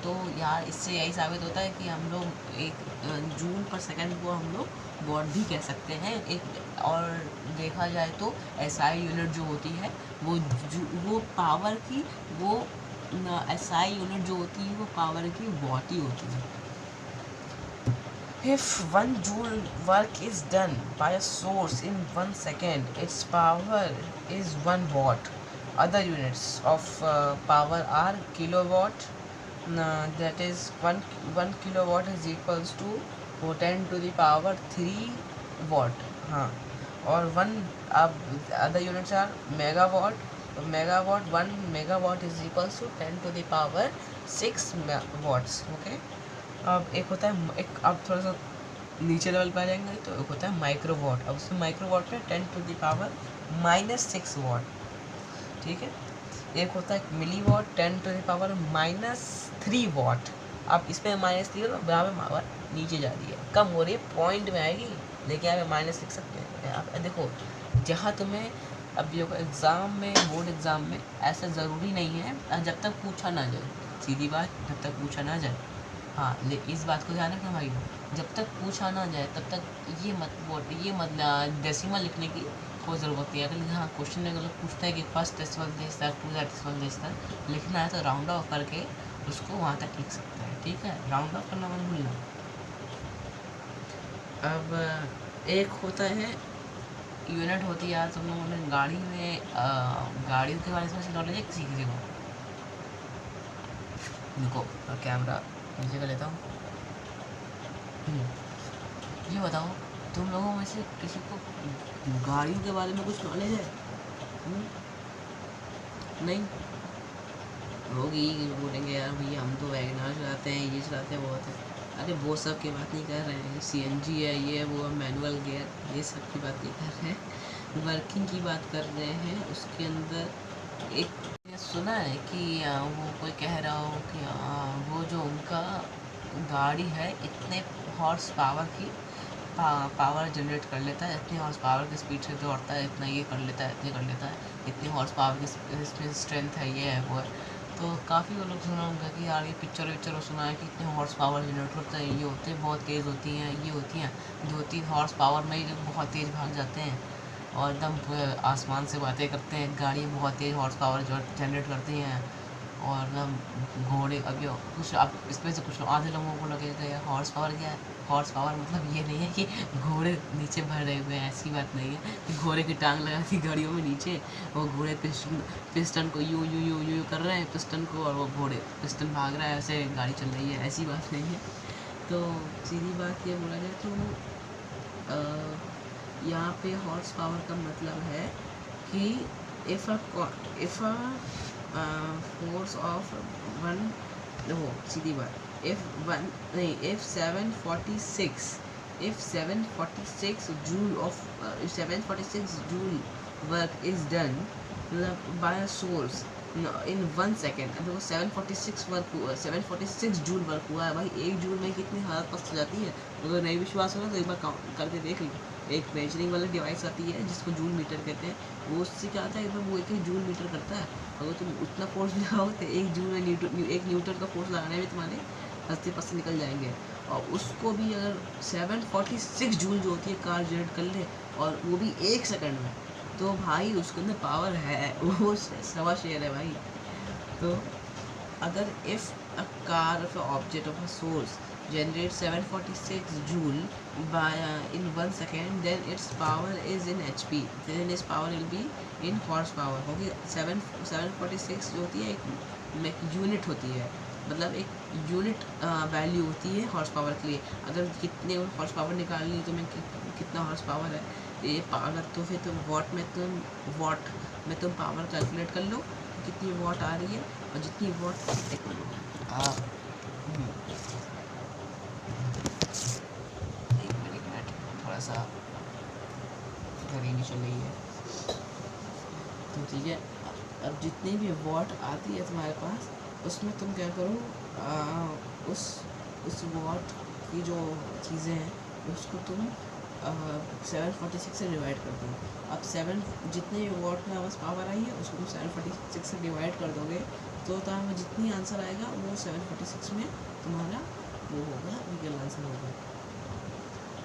तो यार इससे यही साबित होता है कि हम लोग एक जूल पर सेकंड को हम लोग वॉट भी कह सकते हैं। एक और देखा जाए तो SI यूनिट जो होती है वो पावर की, वो SI यूनिट जो होती है वो पावर की वॉट ही होती है। If 1 joule work is done by a source in 1 second, its power is 1 watt. Other units of power are kilowatt. That is 1 kilowatt is equals to 10 to the power 3 watt. हाँ, और 1 अब other units are megawatt. Megawatt 1 megawatt is equals to 10⁻6 watts. Okay, अब एक होता है, एक अब थोड़ा सा नीचे लेवल पे आ जाएंगे तो एक होता है माइक्रोवाट। अब उसमें माइक्रोवाट में 10⁻⁻³ वाट, ठीक है। एक होता है मिलीवाट 10⁻⁻³ वाट। अब इसमें -3 है तो यहाँ पे पावर नीचे जा रही है, कम हो रही है, पॉइंट में आएगी, लेकिन यहाँ पे माइनस लिख सकते हैं आप। देखो जहाँ तुम्हें अब ये एग्ज़ाम में, बोर्ड एग्ज़ाम में ऐसा ज़रूरी नहीं है जब तक पूछा ना जाए, सीधी बात, जब तक पूछा ना जाए। हाँ, इस बात को ध्यान रखना भाई, जब तक पूछा ना जाए तब तक ये मत डेसिमल लिखने की कोई ज़रूरत नहीं है। अगर हाँ क्वेश्चन में अगर पूछता है कि फर्स्ट डेसिमल देता है, टू डेसिमल देता है, लिखना है तो राउंड ऑफ करके उसको वहाँ तक लिख सकता है, ठीक है। राउंड ऑफ करना मत भूलना। अब एक होता है यूनिट होती है यार, तुम लोगों ने गाड़ी में गाड़ियों के बारे में नॉलेज है किसी को? देखो कैमरा नीचे कर लेता हूँ। ये बताओ तुम लोगों में से किसी को गाड़ियों के बारे में कुछ नॉलेज है? नहीं होगी, बोलेंगे यार भैया हम तो वैगनआर चलाते हैं, ये चलाते हैं, बहुत है। अरे वो सब की बात नहीं कर रहे हैं, CNG है, ये वो मैनुअल गियर, ये सब की बात नहीं कर रहे हैं, वर्किंग की बात कर रहे हैं। उसके अंदर एक सुना है कि वो कोई कह रहा हो कि वो जो उनका गाड़ी है इतने हॉर्स पावर की पावर जनरेट कर लेता है, इतनी हॉर्स पावर की स्पीड से दौड़ता है, इतना ये कर लेता है, इतनी कर लेता है, इतनी हॉर्स पावर की स्ट्रेंथ है, ये है वो है। तो काफ़ी वो लोग सुना होगा कि यार ये पिक्चर सुना है कि इतने हॉर्स पावर जनरेट होता है, ये होते हैं बहुत तेज़ होती हैं, ये होती हैं 2-3 हॉर्स पावर में ही बहुत तेज़ भाग जाते हैं और एकदम आसमान से बातें करते हैं। गाड़ी बहुत तेज़ हॉर्स पावर जनरेट करती हैं और एकदम घोड़े। अभी कुछ आप इसमें से कुछ आधे लोगों को लगेगा यार हॉर्स पावर क्या है। हॉर्स पावर मतलब ये नहीं है कि घोड़े नीचे भरे हुए हैं, ऐसी बात नहीं है कि घोड़े की टांग लगा दी गाड़ियों में नीचे, वो घोड़े पिस्टन को यू कर रहे हैं पिस्टन को, और वो घोड़े पिस्टन भाग रहा है, ऐसे गाड़ी चल रही है, ऐसी बात नहीं है। तो सीधी बात ये बोला जाए तो यहाँ पे हॉर्स पावर का मतलब है कि if a force of one, हो सीधी बात, if 746 joule of 746 joule work is done by a source in 1 second. देखो 746 जूल वर्क हुआ है भाई, एक जूल में कितनी हालत पस्त हो जाती है। अगर नहीं विश्वास होगा तो एक बार काउंट करके देख लो। एक मेजरिंग वाला डिवाइस आती है जिसको जूल मीटर कहते हैं, वो उससे क्या आता है एकदम वो 1 जूल मीटर करता है। अगर तुम उतना फोर्स लगाओ तो 1 जूल में 1 न्यूटन का फोर्स लगाने में तुम्हारे हंसते पस्ते निकल जाएंगे। और उसको भी अगर 746 जूल जो होती है कार जनरेट कर ले, और वो भी 1 सेकंड में, तो भाई उसके अंदर पावर है, वो सवा शेयर है भाई। तो अगर if a car of object of a source generate 746 joule by in 1 second, then its power is in HP, then its power will be in horsepower। क्योंकि 746 जो होती है एक यूनिट होती है, मतलब एक यूनिट वैल्यू होती है हॉर्स पावर के लिए। अगर कितने हॉर्स पावर निकालनी तो मैं कितना हॉर्स पावर है ये पावर, तो फिर तुम वॉट में तुम पावर कैलकुलेट कर लो कितनी वॉट आ रही है, और जितनी वॉट एक मिनट थोड़ा सा गरीबी चल रही है, तो ठीक है। अब जितनी भी वॉट आती है तुम्हारे पास, उसमें तुम क्या करो, उस वॉट की जो चीज़ें हैं उसको तुम 746 से डिवाइड कर दो। अब जितने वॉट में बस पावर आई है उसको तुम 746 से डिवाइड कर दोगे, तो तुम्हारा जितनी आंसर आएगा वो 746 में तुम्हारा वो होगा, रियल आंसर होगा।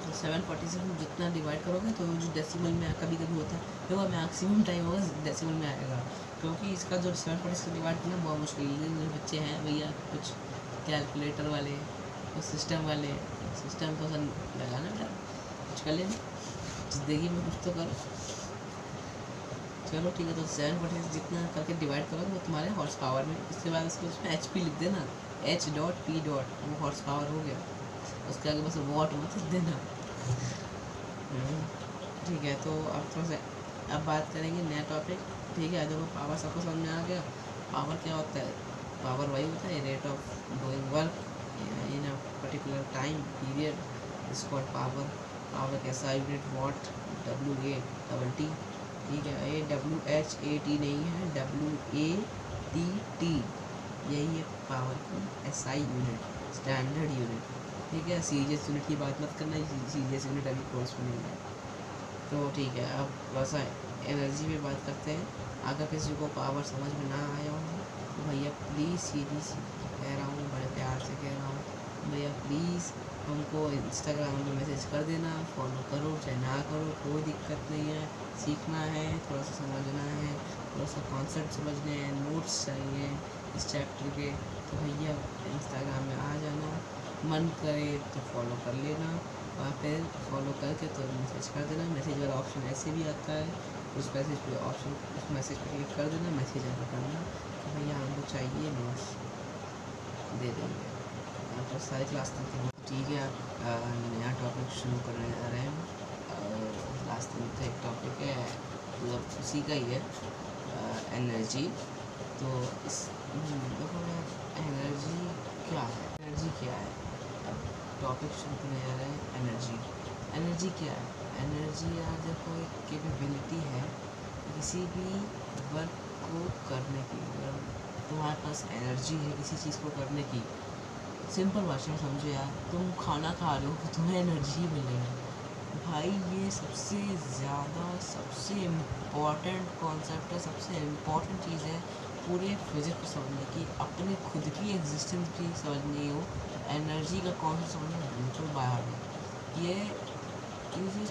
तो 746 में जितना डिवाइड करोगे तो जो डेसिमल में कभी कभी होता है, देखो मैक्सिमम टाइम होगा डेसिमल में आएगा, क्योंकि इसका जो 746 से डिवाइड करना बहुत मुश्किल है। जो बच्चे हैं भैया कुछ कैलकुलेटर वाले, कुछ सिस्टम वाले, सिस्टम तो सर लगाना बेटा, कुछ कर लेना ज़िंदगी में, कुछ तो करो। चलो ठीक है, तो 746 जितना करके डिवाइड करोगे वो तुम्हारे हॉर्स पावर में। इसके बाद उसमें HP लिख देना, H.P. वो हॉर्स पावर हो गया। उसके आगे बस वॉट मत देना, ठीक है, तो अब थोड़ा सा अब बात करेंगे नया टॉपिक। ठीक है, देखो पावर सबको समझ में आ गया। पावर क्या होता है? पावर वही होता है rate of doing work in a particular time period is called power. Power कैसा यूनिट? वॉट, WA ठीक है, ये WHAT नहीं है, WATT, यही है पावर की SI यूनिट, स्टैंडर्ड यूनिट। ठीक है, सीरियस यूनिट की बात मत करना, सीरियस यूनिट अभी कोर्स में नहीं है। तो ठीक है, अब वैसा एनर्जी पे बात करते हैं। अगर किसी को पावर समझ में ना आया हो तो भैया प्लीज़ सीधी सी कह रहा हूँ, बड़े प्यार से कह रहा हूँ, भैया प्लीज़ हमको इंस्टाग्राम पे मैसेज कर देना, फॉलो करो चाहे ना करो, कोई दिक्कत नहीं है। सीखना है, थोड़ा सा समझना है, थोड़ा सा कॉन्सेप्ट समझने हैं, नोट्स चाहिए इस चैप्टर के, तो भैया इंस्टाग्राम में आ जाना, मन करे तो फॉलो कर लेना, और फिर फॉलो करके तो मैसेज कर देना। मैसेज वाला ऑप्शन ऐसे भी आता है, उस मैसेज पे ऑप्शन, उस मैसेज पे क्लिक कर देना, मैसेज आगे करना तो भैया हमको चाहिए, नोट्स दे देंगे। तो सारी क्लास तक ठीक है। नया टॉपिक शुरू करने जा रहे हैं। लास्ट दिन का एक टॉपिक है, मतलब उसी का ही है, एनर्जी। तो इस देखो एनर्जी क्या है, एनर्जी क्या है, अब टॉपिक शुरू करने जा रहे हैं। एनर्जी क्या है? एनर्जी यार देखो एक कैपेबिलिटी है किसी भी वर्क को करने की। अगर तुम्हारे पास एनर्जी है किसी चीज़ को करने की, सिंपल भाषा में समझो यार, तुम खाना खा रहे हो तो तुम्हें एनर्जी मिलेगी भाई। ये सबसे ज़्यादा सबसे इम्पॉर्टेंट कॉन्सेप्ट है, सबसे इम्पॉर्टेंट चीज़ है पूरे फिजिक्स को समझने की, अपनी खुद की एग्जिस्टेंस की समझनी हो। एनर्जी का कॉन्सेप्ट समझना बिल्कुल बाहर है। ये चीज़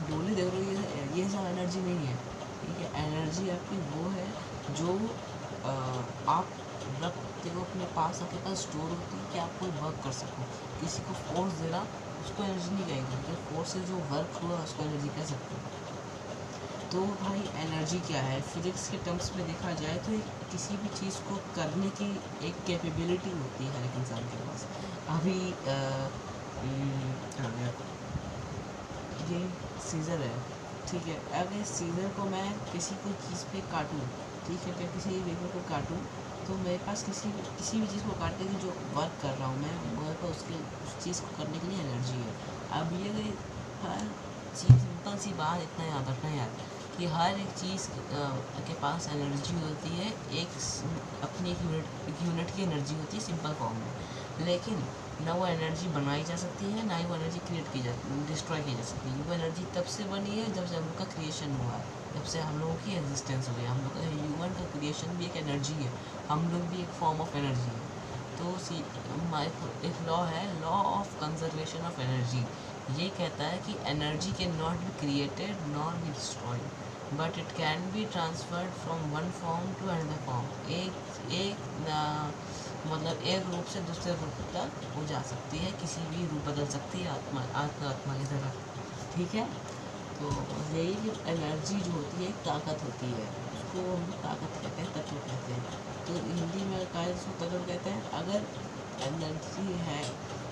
डोली देख रहे हो, ये सब एनर्जी नहीं है। ठीक है, एनर्जी आपकी वो है जो आप रखते हो अपने पास, आपके पास स्टोर होती है कि आप कोई वर्क कर सको। किसी को फोर्स देना उसको एनर्जी नहीं कहेंगे, जो फोर्स से जो वर्क हुआ उसको एनर्जी कह सकते हो। तो भाई एनर्जी क्या है? फिजिक्स के टर्म्स में देखा जाए तो एक किसी भी चीज़ को करने की एक कैपेबिलिटी होती है हर एक इंसान के पास। अभी ये सीज़र है, ठीक है, अगर सीज़र को मैं किसी कोई चीज़ पे काटूँ, ठीक है, मैं किसी पेपर को काटूँ तो मेरे पास किसी भी चीज़ को काटने की जो वर्क कर रहा हूँ मैं, मेरे पास उस चीज़ को करने के लिए एनर्जी है। अब ये गई हर चीज़, सिंपल सी बात इतना याद रखना यार कि हर एक चीज़ के पास एनर्जी होती है, अपनी एक यूनिट की एनर्जी होती है सिंपल फॉर्म में। लेकिन ना वो एनर्जी बनाई जा सकती है, ना ही वो एनर्जी क्रिएट की डिस्ट्रॉय की जा सकती है। वो एनर्जी तब से बनी है जब से हम लोग का क्रिएशन हुआ है, जब से हम लोगों की एग्जिस्टेंस हुई है। हम लोग का ह्यूमन का क्रिएशन भी एक एनर्जी है, हम लोग भी एक फॉर्म ऑफ एनर्जी है। तो एक लॉ है, law of conservation of energy. ये कहता है कि energy can not be created nor be destroyed, but it can be transferred from one form to another form. मतलब एक रूप से दूसरे रूप तक वो जा सकती है, किसी भी रूप बदल सकती है आत्मा की तरह। ठीक है, तो यही जो एनर्जी जो होती है एक ताकत होती है, उसको हम ताकत कहते हैं, तत्व कहते हैं। तो हिंदी में कहा उसको तत्व कहते हैं। अगर एनर्जी है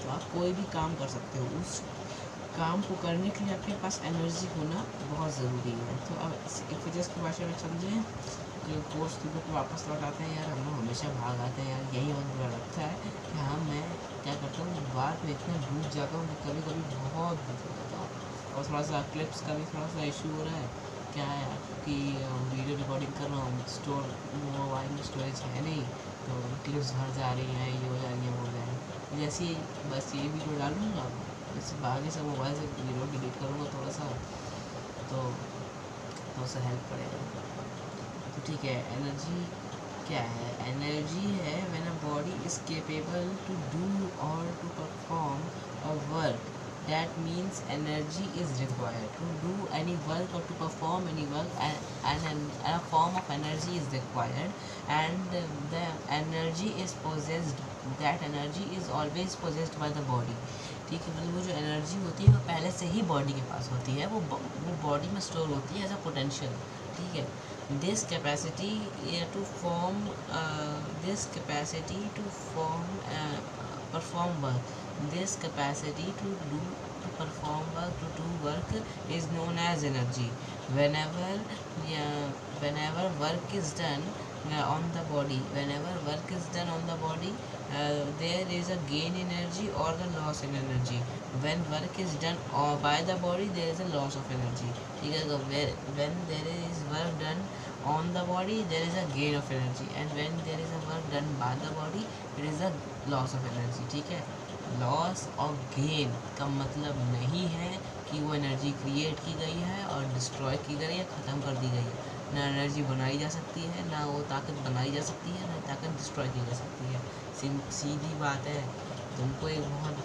तो आप कोई भी काम कर सकते हो, उस काम को करने के लिए आपके पास एनर्जी होना बहुत ज़रूरी है। तो अब फिजिक्स की भाषा में समझें, जो कोर्स को वापस लौट आते हैं यार, हम लोग हमेशा भाग आते हैं यार, यही बहुत बुरा लगता है कि हाँ, मैं क्या करता हूँ बात में इतना डूब जाता हूँ, कभी कभी बहुत डूब जाता हूँ। और थोड़ा सा क्लिप्स का भी थोड़ा सा इशू हो रहा है, क्या है कि वीडियो रिकॉर्डिंग कर रहा हूँ, मोबाइल में स्टोरेज है नहीं, तो क्लिप्स भर जा रही हैं, ये हो जा रही है, वो हो जा रही है। जैसे ही बस ये वीडियो डालूँगा, इससे आगे से मोबाइल से वीडियो डिलीट करूँगा थोड़ा सा, तो थोड़ा सा हेल्प पड़ेगा। तो ठीक है, एनर्जी क्या है? एनर्जी है when a body is capable to do और to perform a work, that means energy is required to do any work or to perform any work, and a form of energy is required, and the energy is possessed, that energy is always possessed by the body। ठीक है, मतलब वो जो energy होती है वो पहले से ही बॉडी के पास होती है, वो बॉडी में स्टोर होती है एज अ पोटेंशियल। ठीक है, this capacity to form perform work, This capacity to perform work, to do work, is known as energy. Whenever yeah, whenever work is done on the body, whenever work is done on the body, there is a gain in energy or the loss in energy. When work is done by the body, there is a loss of energy. ठीक है, तो when there is work done on the body, there is a gain of energy, and when there is a work done by the body, it is a loss of energy. ठीक है, loss और gain का मतलब नहीं है कि वो energy create की गई है और डिस्ट्रॉय की गई है, ख़त्म कर दी गई है। ना एनर्जी बनाई जा सकती है, ना वो ताकत बनाई जा सकती है, ना ताकत डिस्ट्रॉय की जा सकती है। सीधी बात है। तुमको एक बहुत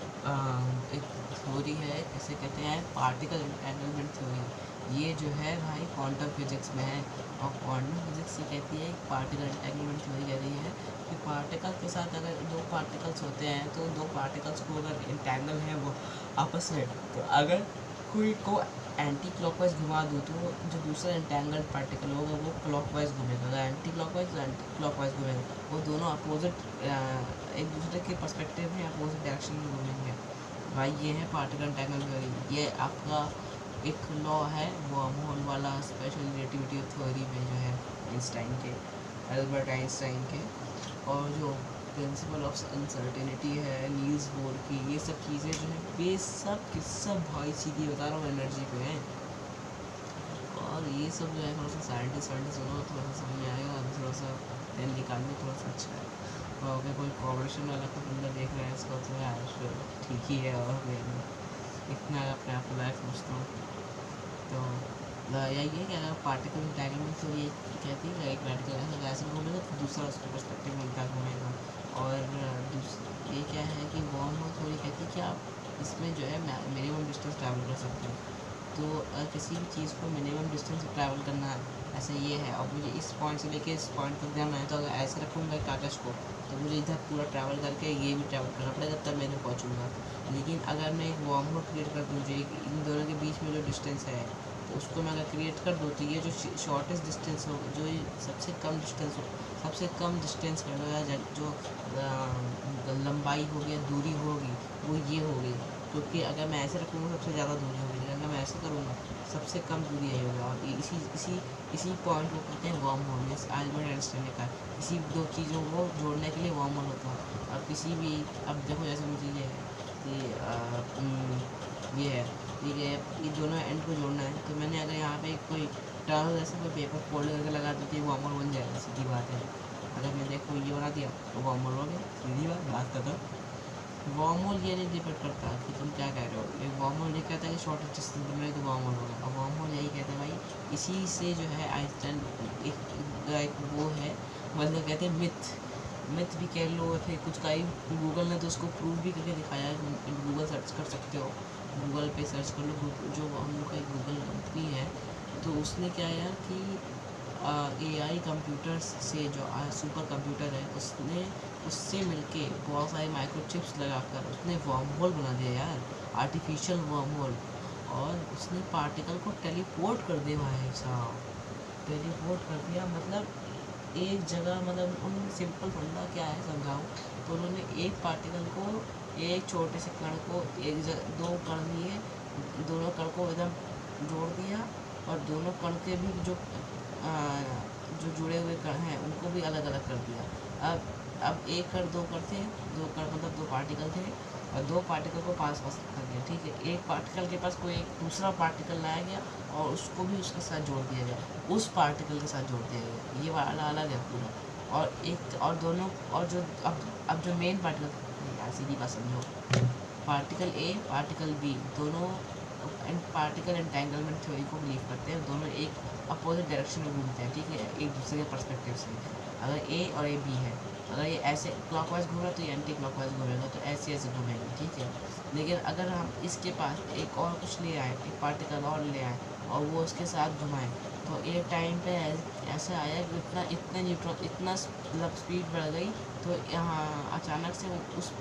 एक थ्योरी है, इसे कहते हैं पार्टिकल एंटेंगलमेंट थ्योरी। ये जो है भाई क्वांटम फिजिक्स में है, और क्वांटम फिजिक्स ये कहती है पार्टिकल एंटेंगलमेंट थ्योरी कह रही है कि पार्टिकल के साथ अगर दो पार्टिकल्स होते हैं, तो दो पार्टिकल्स को अगर इंटैंगल है वो आपस में, तो अगर कोई को एंटी क्लॉकवाइज घुमा दूँ तो जो दूसरा एंटेंगल्ड पार्टिकल होगा वो क्लॉकवाइज घूमेगा, अगर एंटी क्लॉकवाइज तो एंटी क्लॉकवाइज घूमेगा। वो दोनों अपोजिट एक दूसरे के पर्सपेक्टिव में अपोजिट डायरेक्शन में घूमेंगे। भाई ये है पार्टिकल एंटेंगल थ्योरी। ये आपका एक लॉ है वर्महोल वाला, स्पेशल रिलेटिविटी थ्योरी में जो है आइंस्टाइन के, एल्बर्ट आइंस्टाइन के, और जो प्रिंसिपल ऑफ अनसर्टेनिटी है नील्स बोर की, ये सब चीज़ें जो है वे सब कि सब भाई सीधी बता रहा हूँ एनर्जी पे हैं। और ये सब जो है थोड़ा सा साइंटिस्ट होगा थोड़ा सा समझ में आएगा, थोड़ा सा दिन निकालने थोड़ा सा अच्छा है। और अगर कोई कॉपरेशन वाला कोई बंदा देख रहा है इसको तो यार ठीक ही है, और इतना अपने आप को लाइफ सोचता हूँ। तो यही है कि अगर पार्टिकल एंटेंगलमेंट तो ये कहती है एक पार्टिकल ऐसे घूमेगा तो दूसरा उसके पर्सपेक्टिव में उल्टा घूमेगा। और ये क्या है कि वर्महोल थ्योरी कहती है कि आप इसमें जो है मिनिमम डिस्टेंस ट्रैवल कर सकते हो। तो किसी भी चीज़ को मिनिमम डिस्टेंस ट्रैवल करना है, ऐसे ये है, और मुझे इस पॉइंट से लेके इस पॉइंट तक जाना है, तो अगर ऐसे रखूँगा कागज़ को तो मुझे इधर पूरा ट्रैवल करके ये भी ट्रैवल करना पड़ेगा, तब मैं इधर पहुँचूँगा। लेकिन अगर मैं एक वर्महोल क्रिएट कर दूँ जो इन दोनों के बीच में जो डिस्टेंस है, तो उसको मैं अगर क्रिएट कर दूँ तो ये जो शॉर्टेस्ट डिस्टेंस होगा, जो सबसे कम डिस्टेंस हो, सबसे कम डिस्टेंस होगा, जो लंबाई होगी, दूरी होगी, वो ये होगी। क्योंकि अगर मैं ऐसे रखूँगा सबसे ज़्यादा दूरी होगी, लेकिन अगर मैं ऐसे करूँगा सबसे कम दूरी यही होगा। और इसी पॉइंट को कहते हैं वर्महोल। इस एल्बर्ट आइंस्टाइन ने कहा इसी दो चीज़ों को जोड़ने के लिए वर्महोल होता है। और किसी भी, अब देखो जैसे मुझे ये है कि ये है, ठीक है, ये दोनों एंड को जोड़ना है, तो मैंने अगर यहाँ पे कोई टर्म जैसे कोई पेपर फोल्ड करके लगा दो तो ये वर्महोल बन जाएगा, सीधी बात है। अगर मैं देखो ये बना दिया तो वर्महोल हो गया, सीधी बात खत्म। वर्महोल ये नहीं डिपेंड करता कि तुम क्या कह रहे हो, एक वर्महोल ये कहता है कि शॉर्टेस्ट डिस्टेंस बन रही तो वर्महोल होगा। और वर्महोल यही कहता है भाई, इसी से जो है आइंस्टाइन एक वो है, मतलब कहते हैं मिथ भी कह लो, फिर कुछ का ही गूगल ने तो उसको प्रूव भी करके दिखाया है। गूगल सर्च कर सकते हो, गूगल पे सर्च कर लो, जो हम लोग का एक गूगल कंपनी है, तो उसने क्या यार कि AI कंप्यूटर्स से जो सुपर कंप्यूटर है उससे मिलके बहुत सारे माइक्रोचिप्स लगाकर उसने वर्महोल बना दिया यार, आर्टिफिशियल वर्महोल। और उसने पार्टिकल को टेलीपोर्ट कर दिया भाई साहब, टेलीपोर्ट कर दिया। मतलब एक जगह, मतलब उन सिंपल फंडा क्या है समझाऊँ, तो उन्होंने एक पार्टिकल को, एक छोटे से कण को दो कण लिए, दोनों कण को एकदम जोड़ दिया, और दोनों कण के भी जो जुड़े हुए कण हैं उनको भी अलग अलग कर दिया। अब एक कण दो कण थे, दो कण मतलब दो पार्टिकल थे, और दो पार्टिकल को पास रखा गया, ठीक है। एक पार्टिकल के पास कोई एक दूसरा पार्टिकल लाया गया और उसको भी उसके साथ जोड़ दिया गया, उस पार्टिकल के साथ जोड़ दिया गया, ये वाला अलग है पूरा। और एक और दोनों, और जो अब जो मेन पार्टिकल, यार सीधी बात समझो, पार्टिकल ए पार्टिकल बी दोनों पार्टिकल एंटेंगलमेंट थ्योरी को बिलीव करते हैं, दोनों एक अपोजिट डायरेक्शन में घूमते हैं, ठीक है, एक दूसरे के पर्सपेक्टिव से। अगर ए और ए बी है, अगर ये ऐसे क्लॉकवाइज घूम रहा है तो ये एंटी क्लॉकवाइज घूमेगा, तो ऐसे ऐसे घूमेंगे, ठीक है। लेकिन अगर हम इसके पास एक और कुछ ले आए, एक पार्टिकल और ले आए और वो उसके साथ घुमाएं, तो एक टाइम पे ऐसा आया कि इतना न्यूट्रॉन, इतना मतलब स्पीड बढ़ गई, तो यहाँ अचानक से उस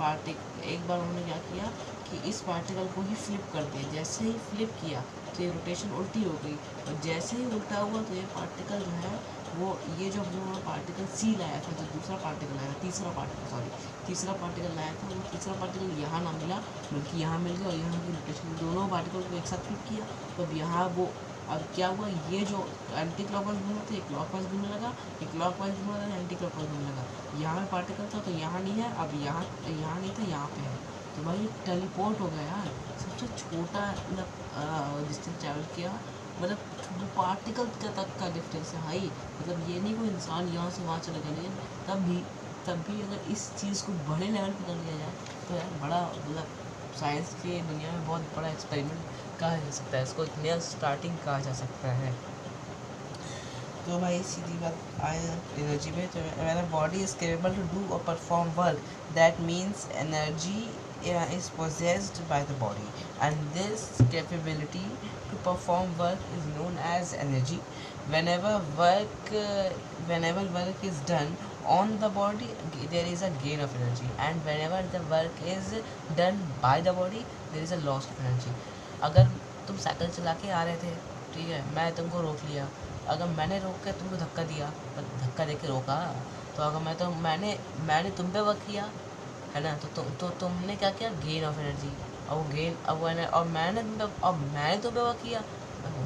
एक बार उन्होंने क्या किया कि इस पार्टिकल को ही फ्लिप कर दे। जैसे ही फ्लिप किया तो ये रोटेशन उल्टी हो गई, और जैसे ही उल्टा हुआ तो ये पार्टिकल जो है वो, ये जो हम पार्टिकल सी लाया था, जो दूसरा पार्टिकल आया, तीसरा पार्टिकल लाया था, वो तीसरा पार्टिकल यहाँ ना मिला बल्कि यहाँ मिल गया, और यहाँ की रोटेशन दोनों पार्टिकल को एक साथ फ्लिप किया। तो अब यहाँ वो, अब क्या हुआ, ये जो एंटी क्लॉकवाइज घूम रहा था, एक क्लॉकवाइज घूमने लगा, एक क्लॉकवाइज घूम रहा था, एंटी क्लॉकवाइज घूमने लगा। यहाँ पे पार्टिकल था तो यहाँ नहीं है, अब यहाँ नहीं था, यहाँ पे है। तो भाई टेलीपोर्ट हो गया यार, सबसे छोटा मतलब डिस्टेंस ट्रैवल किया, मतलब पार्टिकल तक का डिफरेंस है भाई। मतलब ये नहीं कोई इंसान यहाँ से वहाँ चले गए, लेकिन तब भी अगर इस चीज़ को बड़े लेवल पर कर लिया जाए तो यार बड़ा, मतलब साइंस की दुनिया में बहुत बड़ा एक्सपेरिमेंट कहा जा सकता है, इसको नया स्टार्टिंग कहा जा सकता है। तो भाई सीधी बात आए एनर्जी में, तो मेरा body is capable to do और perform work, that means energy is possessed by the body, and this capability to perform work is known as energy. Whenever work is done on the body, there is a gain of energy, and whenever the work is done by the body, there is a loss of energy. अगर तुम cycle चला के आ रहे थे, ठीक है, मैं तुमको रोक लिया, अगर मैंने रोक के तुमको धक्का दिया, धक्का दे के रोका, तो अगर मैंने तुम पे वर्क किया है ना, तो तुमने क्या किया, गेन ऑफ एनर्जी। और वो गेन, और मैंने तुम पे वर्क किया,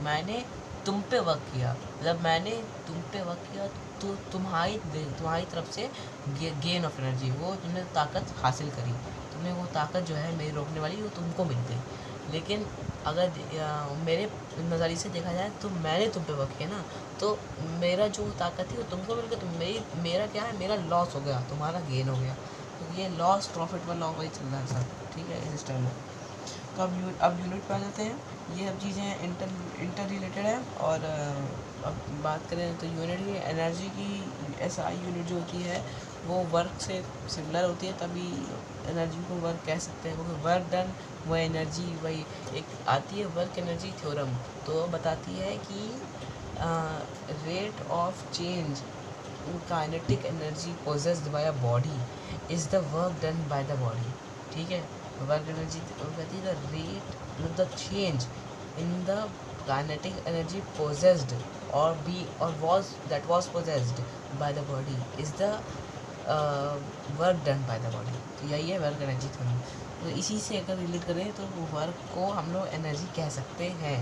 मैंने तुम पे वर्क किया, मतलब मैंने तुम पे वर्क किया, तो तुम्हारी तरफ से गेन ऑफ एनर्जी, वो तुमने ताकत हासिल करी, तुमने वो ताकत जो है मेरी रोकने वाली, वो तुमको मिल गई। लेकिन अगर मेरे नज़रिए से देखा जाए तो मैंने तुम पे वर्क किया ना, तो मेरा जो ताकत थी वो तुमको मिल गई, तो मेरा क्या है, मेरा लॉस हो गया, तुम्हारा गेन हो गया। तो ये लॉस प्रॉफिट वाला वही चल रहा है सर, ठीक है, इस सिस्टम में। तो अब यूनिट पे आ जाते हैं। ये अब चीज़ें इंटर रिलेटेड है। और अब बात करें तो यूनिट की एनर्जी की SI यूनिट जो होती है वो वर्क से सिमिलर होती है, तभी एनर्जी को वर्क कह सकते हैं, क्योंकि वर्क डन वो एनर्जी, वही एक आती है वर्क एनर्जी थ्योरम, तो बताती है कि rate of change kinetic energy possessed by a body is the work done by the body, ठीक है। वर्क एनर्जी कहती है the rate the change in the kinetic energy possessed और was possessed by the body is the work done by the body. तो यही है work energy theorem. तो इसी से अगर रिलेट करें तो वर्क को हम लोग एनर्जी कह सकते हैं,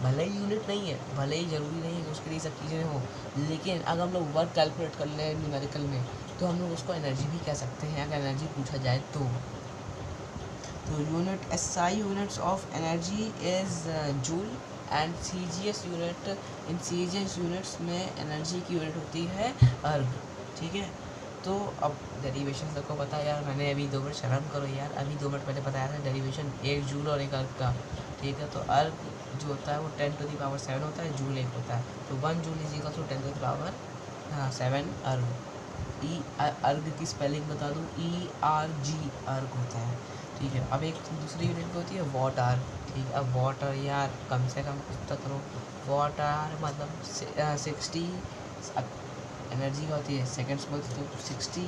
भले ही यूनिट नहीं है, भले ही ज़रूरी नहीं है कि उसके लिए सब चीज़ें हों, लेकिन अगर हम लोग वर्क कैलकुलेट कर लें न्यूमेरिकल में तो हम लोग उसको एनर्जी भी कह सकते हैं, अगर एनर्जी पूछा जाए तो। Unit SI units of energy is joule and CGS unit, in CGS units में एनर्जी की यूनिट होती है अर्ग, ठीक है। तो अब डेरिवेशन सबको पता है यार, मैंने अभी 2 मिनट शर्म करो यार, अभी 2 मिनट पहले बताया था डेरिवेशन, 1 जूल और 1 अर्ग का, ठीक है। तो अर्ग जो होता है वो 10⁻⁷ होता है, जूल 1 होता है, तो 1 जूल इज इक्वल टू 10⁻⁷ अर्ग। अर्ग की स्पेलिंग बता दूँ, ERG अर्ग होता है, ठीक है। अब एक दूसरी यूनिट होती है वॉट आर, ठीक है। अब वॉट आर यार कम से कम कुछ तो करो, वॉट आर मतलब 60 एनर्जी का होती है, सेकेंड्स बोलते तो 60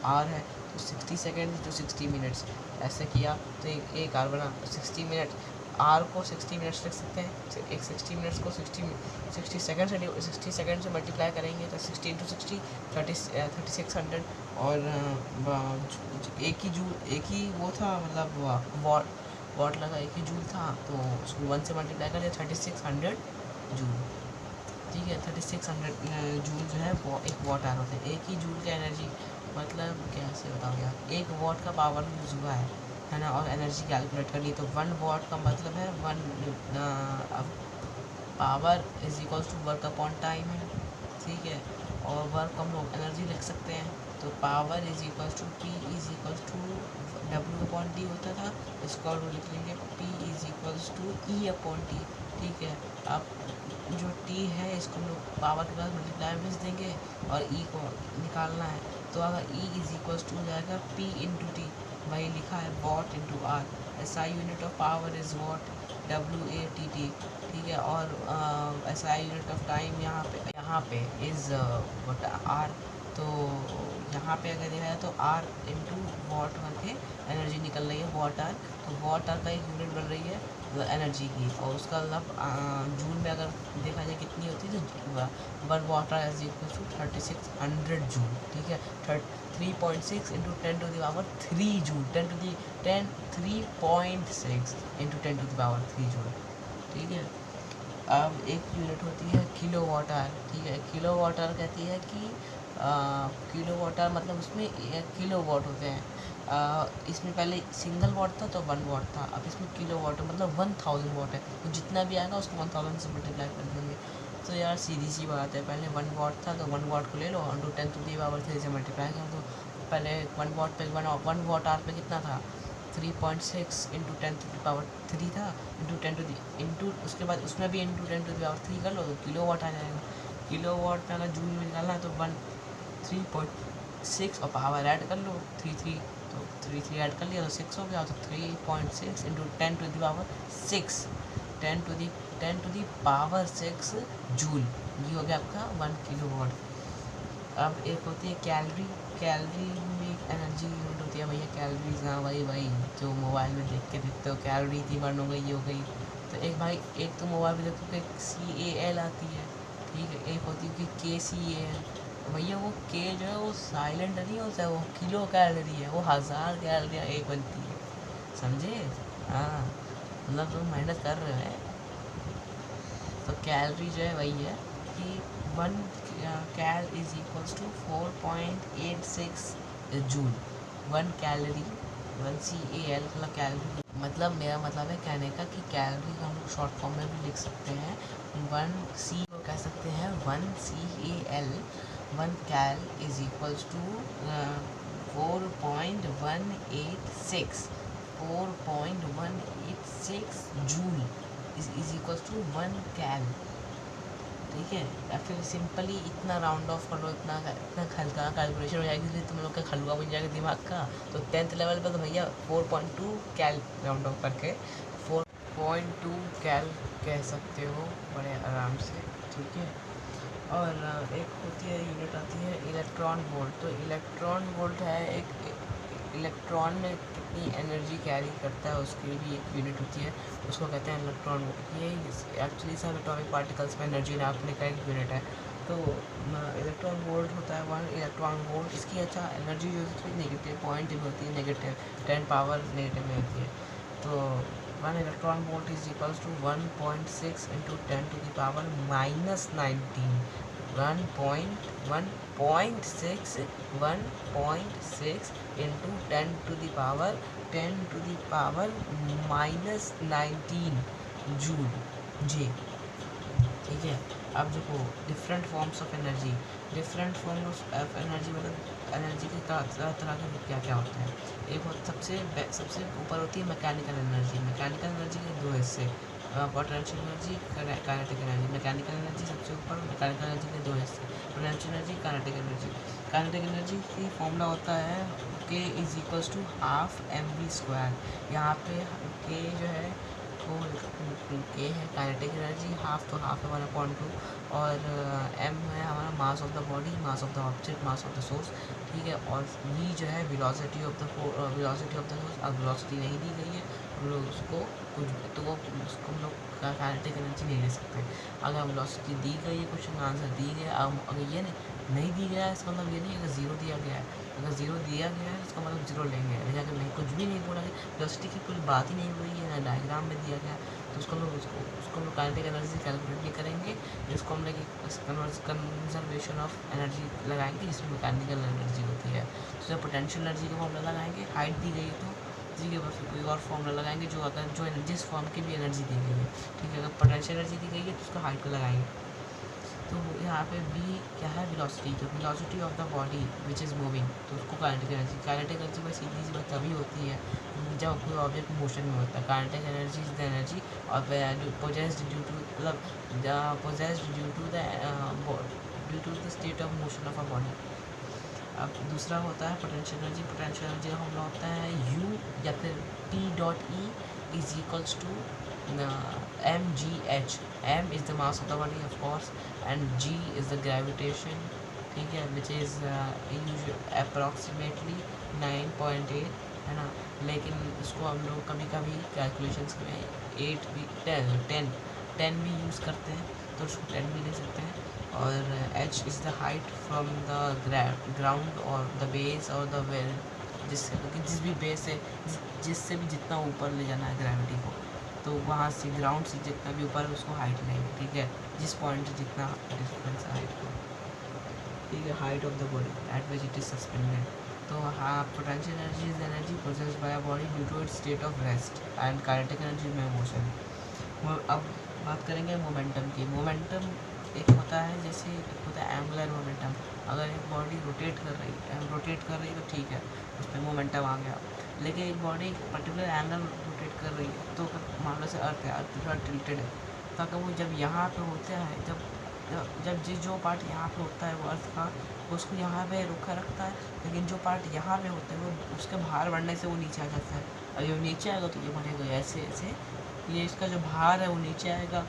आर है, तो 60 सेकेंड तो 60 मिनट्स, ऐसे किया तो एक आर बना, 60 मिनट, आर को 60 मिनट्स लिख सकते हैं, एक 60 मिनट्स को 60 सेकेंड से मल्टीप्लाई करेंगे तो 60 × 60 3600, और एक ही वो था, मतलब वॉट लगा, एक ही जूल था, तो उसको 1 से मल्टीप्लाई करें 3600 जूल, ठीक है। 3600 जूल जो है वो एक वॉट आर होता है। एक ही जूल का एनर्जी, मतलब कैसे बताओ यार, 1 वॉट का पावर यूज़ हुआ है ना, और एनर्जी कैलकुलेट कर ली, तो 1 वॉट का मतलब है 1 power is equals to work upon time है, ठीक है। और वर्क हम लोग एनर्जी लिख सकते हैं, तो power is equals to P is equals to W/D होता था, इसको और लिख लेंगे P is equals to E/T, ठीक है। अब जो T है इसको हम लोग पावर के साथ मल्टीप्लाई में भेज देंगे और E को निकालना है, तो अगर E इज इक्वल्स टू हो जाएगा P × T, वही लिखा है watt × hour. SI unit of power is watt, WATT, ठीक है। और SI यूनिट ऑफ टाइम यहाँ पे इज़ वट आर, तो यहाँ पे अगर देखा जाए तो आर इंटू वॉट करके एनर्जी निकल रही है, वॉट आर। तो वॉट आर का एक यूनिट बन रही है एनर्जी की, और उसका मतलब जूल में अगर देखा जाए कितनी होती है तो 1 watt hour is equal to 3600 joule. ठीक है, 3.6 इंटू 10⁻³ जूल, 3.6 इंटू 10⁻³ जूल। ठीक है, अब एक यूनिट होती है किलो वाट आवर। ठीक है, किलो वाट आवर कहती है कि किलो वाट आवर मतलब उसमें किलो वाट होते हैं। इसमें पहले सिंगल वाट था तो 1 वाट था, अब इसमें किलो वाट है मतलब 1000 वाट है, तो जितना भी आएगा उसको 1000 से मल्टीप्लाई कर देंगे। तो यार सीधी सी बात है, पहले 1 वाट था तो 1 वाट को ले लो और 10⁻³ से मल्टीप्लाई कर दो। पहले 1 वाट पे 1 वाट आवर पे कितना था, 3.6 इंटू 10⁻³ था, इंटू उसके बाद उसमें भी इंटू 10⁻³ कर लो तो किलो वाट आ जाएगा। किलो वाट में अगर जूल में निकालना है तो 3.6 और पावर ऐड कर लो 3 तो 3 ऐड कर लिया तो 6 हो गया, तो 3.6 इंटू 10⁻6 10⁻6 जूल, ये हो गया आपका 1 किलो वाट। अब एक होती है कैलोरी। कैलोरी में एनर्जी यूनिट होती है भैया कैलोरीज। हाँ भाई जो मोबाइल में देख के देखते हो कैलोरी इतनी बर्न हो गई, ये हो गई। तो एक भाई एक तो मोबाइल में देखो कि CAL आती है। ठीक है, एक होती है कि KCAL। भैया वो के जो है वो साइलेंट नहीं होता है, वो किलो कैलोरी है, वो 1000 कैलोरी एक बनती है, समझे। हाँ मतलब तुम मेहनत कर रहे हैं। तो कैलोरी जो है वही है कि 1 cal is equals to 4.86 joule. 1 calorie 1 CAL मतलब कैलोरी, मतलब मेरा मतलब है कहने का कि कैलोरी को हम लोग शॉर्ट फॉर्म में भी लिख सकते हैं। 1 C को कह सकते हैं 1 CAL। 1 cal is equals to 4.186 joule is equals to 1 cal. ठीक है, या फिर सिंपली इतना राउंड ऑफ कर लो, इतना हल्का कैलकुलेशन हो जाएगी, इसलिए तुम लोग का हलवा बन जाएगा दिमाग का। तो 10th लेवल पर तो भैया 4.2 कैल राउंड ऑफ करके 4.2 कैल कह सकते हो बड़े आराम से। ठीक है, और एक होती है यूनिट आती है इलेक्ट्रॉन वोल्ट। तो इलेक्ट्रॉन वोल्ट है एक इलेक्ट्रॉन में कितनी एनर्जी कैरी करता है उसकी भी एक यूनिट होती है, उसको कहते हैं इलेक्ट्रॉन वोल्ट। ये एक्चुअली सब एटॉमिक पार्टिकल्स में एनर्जी नापने का एक यूनिट है। तो इलेक्ट्रॉन वोल्ट होता है 1 इलेक्ट्रॉन वोल्ट। इसकी अच्छा एनर्जी जो होती है नेगेटिव पॉइंट में होती है, नेगेटिव 10 पावर नेगेटिव में होती है। तो 1 electron volt is equals to 1.6 into 10⁻⁻19 1.6 into 10⁻⁻19 joule J. ठीक है, अब देखो different forms of energy. Different form of energy मतलब एनर्जी के तरह तरह के क्या क्या होते हैं। एक सबसे ऊपर होती है मैकेनिकल एनर्जी। मैकेनिकल एनर्जी के दो हिस्से, potential energy, kinetic energy. Mechanical energy सबसे ऊपर, मैकेनिकल एनर्जी के दो हिस्से, potential energy, kinetic energy. Kinetic energy की फॉर्मूला होता है K is equals to ½ mv²। यहाँ पे K जो है वो K है काइनेटिक एनर्जी, हाफ तो हाफ है 1/2, और m है हमारा मास of the body, mass of the object, mass of the source. ठीक है, और v जो है वेलोसिटी ऑफ द सोर्स। अब वेलोसिटी नहीं दी गई है हम लोग उसको कुछ तो उसको हम लोग काइनेटिक एनर्जी नहीं ले सकते। अगर वेलोसिटी दी गई है, क्वेश्चन आंसर दी गया, अगर ये नहीं दी गया है इसका मतलब ये नहीं, अगर 0 दिया गया है, अगर 0 दिया गया है इसका मतलब 0 लेंगे। लेकिन अगर नहीं कुछ भी नहीं बोला गया, वेलोसिटी की कोई बात ही नहीं हुई है, ना डायग्राम में दिया गया, तो उसको हम लोग काइनेटिक एनर्जी से कैलकुलेट नहीं करेंगे। इसको हम लोग कंजर्वेशन ऑफ एनर्जी लगाएंगे जिसमें मैकेनिकल एनर्जी होती है। तो जब पोटेंशियल एनर्जी का फॉर्मूला लगाएंगे, हाइट दी गई है तो जी के बस कोई और फॉर्मूला लगाएंगे जो जिस फॉर्म की भी एनर्जी दी गई है। ठीक है, अगर पोटेंशियल एनर्जी दी गई है तो उसको हाइट को लगाएंगे। तो यहाँ पे v क्या है, वेलोसिटी। तो velocity of the body which is moving, तो उसको काइनेटिक एनर्जी में सीधी सी बात तभी होती है जब कोई ऑब्जेक्ट मोशन में होता है। Kinetic energy is the energy और possessed due to the state of motion of a body. अब दूसरा होता है पोटेंशियल एनर्जी। पोटेंशियल एनर्जी का फॉर्मूला होता है U या फिर P.E is equals to mgh। m is the mass of the body of course and g is the gravitation। ठीक है, विच इज़ अप्रॉक्सीमेटली 9.8, है ना। लेकिन इसको हम लोग कभी कभी कैलकुलेशंस में 8 भी 10 भी यूज़ करते हैं, तो उसको 10 भी ले सकते हैं। और h is the height from the ground और द बेस और द वेल, जिस भी बेस से जिससे भी जितना ऊपर ले जाना है ग्रेविटी को, तो वहाँ से ग्राउंड से जितना भी ऊपर है उसको हाइट लेंगे, ठीक है, जिस पॉइंट से जितना डिफरेंस है हाइट को, ठीक है, height of the body at which it is suspended. तो हाँ, potential energy is energy processed by a body due to its state of rest and kinetic energy में मोशन। अब बात करेंगे मोमेंटम की। मोमेंटम एक होता है, जैसे एक होता है एंगुलर मोमेंटम। अगर एक बॉडी रोटेट कर रही है तो ठीक है, उस पर मोमेंटम आ गया। लेकिन एक बॉडी पर्टिकुलर एंगल रोटेट कर रही है, तो मान लो से अर्थ है, अर्थ थोड़ा टिल्टेड है, तो अगर वो जब यहाँ पे होता है, जब जो पार्ट यहाँ पे होता है वो अर्थ का, वो उसको यहाँ पे रुका रखता है। लेकिन जो पार्ट यहाँ पे होता है वो उसके भार बढ़ने से वो नीचे आ जाता है। और जब नीचे आएगा तो ये बढ़ेगा ऐसे ऐसे, ये इसका जो भार है वो नीचे आएगा,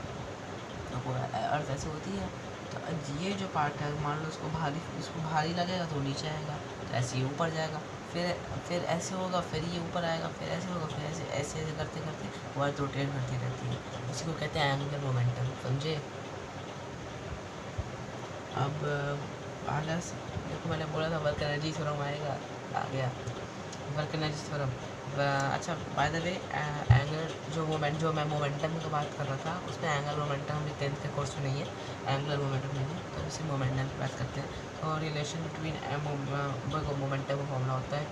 तो अर्थ ऐसे होती है। तो ये जो पार्ट है, मान लो इसको भारी लगेगा तो नीचे आएगा, तो ऐसे ही ऊपर जाएगा, फिर ऐसे होगा, फिर ये ऊपर आएगा, फिर ऐसे होगा, फिर ऐसे ऐसे ऐसे करते करते वो अर्थ रोटेट करती रहती है। इसी को कहते हैं एंगुलर मोमेंटम, समझे। अब आगे देखो, मैंने बोला था वर्क एनर्जी थ्योरम आएगा, आ गया वर्क एनर्जी थ्योरम। अच्छा, बाय द वे, एंगुलर जो मैं मोमेंटम की बात कर रहा था, उसमें एंगुलर मोमेंटम अभी 10th के कोर्स में नहीं है, एंगुलर मोमेंटम नहीं है, तो इसी मोमेंटम की बात करते हैं। तो रिलेशन बिटवीन मोमेंटम का फॉर्मूला होता है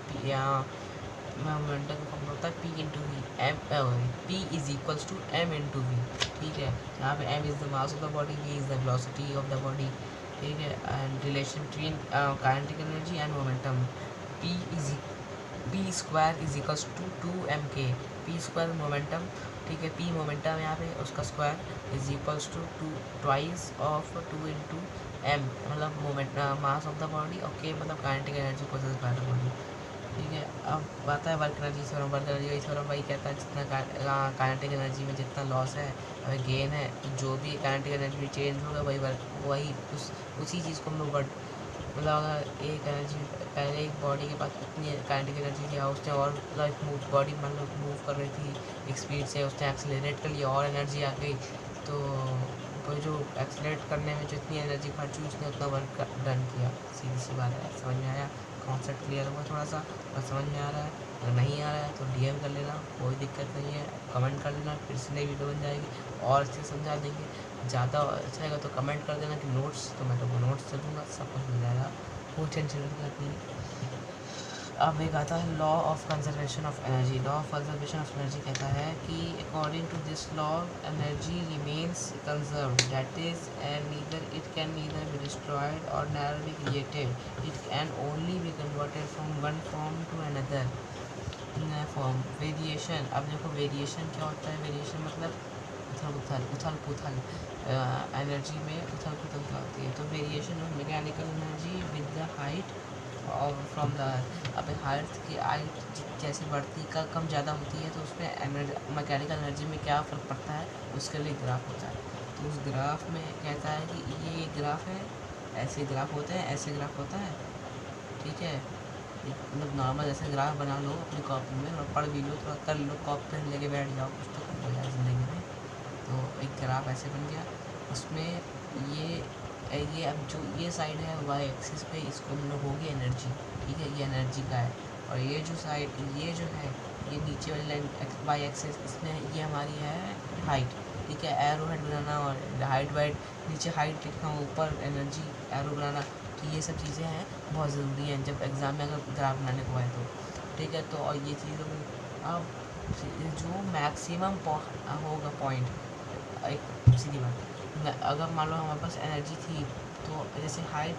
मोमेंटम का फॉर्मूला होता है P into v, P is equals to M into v, ठीक है। यहाँ पे M is the mass of the body, V is the velocity of the body, ठीक है। And relation between kinetic energy and momentum, P square is equals to 2mk, P square momentum, ठीक है, P momentum यहाँ पे, उसका square is equals to 2 twice of 2 into M, मतलब moment mass of the body, और K मतलब kinetic energy process by the body, ठीक है। अब आता है work energy theorem. Work energy theorem वही कहता है, जितना काइनेटिक एनर्जी में जितना लॉस है और गेन है, तो जो भी काइनेटिक एनर्जी चेंज होगा वही उसी चीज़ को हम लोग मतलब अगर एक एनर्जी पहले एक बॉडी के पास इतनी काइनेटिक एनर्जी थी, उसने और बॉडी मान लो मूव कर रही थी एक स्पीड से, उसने एक्सीलरेट कर लिया और एनर्जी आ गई, तो वो जो एक्सीलरेट करने में जो इतनी एनर्जी खर्च हुई, उसने उतना वर्क डन किया। सीधी सी बात है, समझ में आया? कॉन्सेप्ट क्लियर हुआ थोड़ा सा, और समझ में आ रहा है? अगर नहीं आ रहा है तो DM कर लेना, कोई दिक्कत नहीं है, कमेंट कर लेना, फिर से नई वीडियो बन जाएगी और अच्छे से समझा देंगे। ज़्यादा अच्छा रहेगा तो कमेंट कर देना कि नोट्स, तो मैं तो नोट्स दे दूँगा, सब कुछ मिल जाएगा, कोई टेंशन नहीं। अब एक आता है law of conservation of energy. Law of conservation of energy कहता है कि according to this law energy remains conserved, that is and it can neither be destroyed और never be created, it can only be converted from one form to another form. Variation, अब देखो variation क्या होता है? Variation मतलब उथल पुथल energy में उथल पुथल क्या होती है? तो variation of mechanical energy with the height और फ्रॉम द अब हाइट की हाइट जैसे बढ़ती कम ज़्यादा होती है, तो उसमें मैकेनिकल एनर्जी में क्या फ़र्क पड़ता है, उसके लिए ग्राफ होता है। तो उस ग्राफ में कहता है कि ये ग्राफ है, ऐसे ग्राफ होते हैं, ऐसे ग्राफ होता है, ठीक है। मतलब नॉर्मल ऐसे ग्राफ बना लो अपनी कॉपी में और पढ़ भी लो, थोड़ा कर लो, कॉपी पेन लेके बैठ जाओ, कुछ तो कर लो यार ज़िंदगी में। तो एक ग्राफ ऐसे बन गया, उसमें ये अब जो ये साइड है वाई एक्सिस पे, इसको हम लोग होगी एनर्जी, ठीक है, ये एनर्जी का है। और ये जो साइड, ये जो है, ये नीचे वाली लाइन वाई एक्सिस, इसमें ये हमारी है हाइट, ठीक है। एरो हेड बनाना और हाइट वाइट, नीचे हाइट लिखना, ऊपर एनर्जी एरो बनाना, तो ये सब चीज़ें हैं बहुत ज़रूरी हैं जब एग्ज़ाम में अगर ग्राफ बनाने को आए तो, ठीक है। तो और ये चीज़ अब जो मैक्सिमम होगा पॉइंट, एक सीधी बात, अगर मान लो हमारे पास एनर्जी थी, तो जैसे हाइट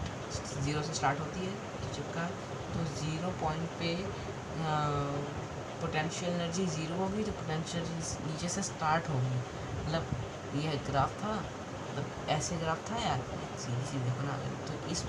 0 से स्टार्ट होती है, तो चिपका, तो 0 पॉइंट पे पोटेंशियल एनर्जी 0 होगी, तो पोटेंशियल नीचे से स्टार्ट होगी। मतलब ये ग्राफ था, मतलब ऐसे ग्राफ था यार, सीधी सी देखो ना। तो इस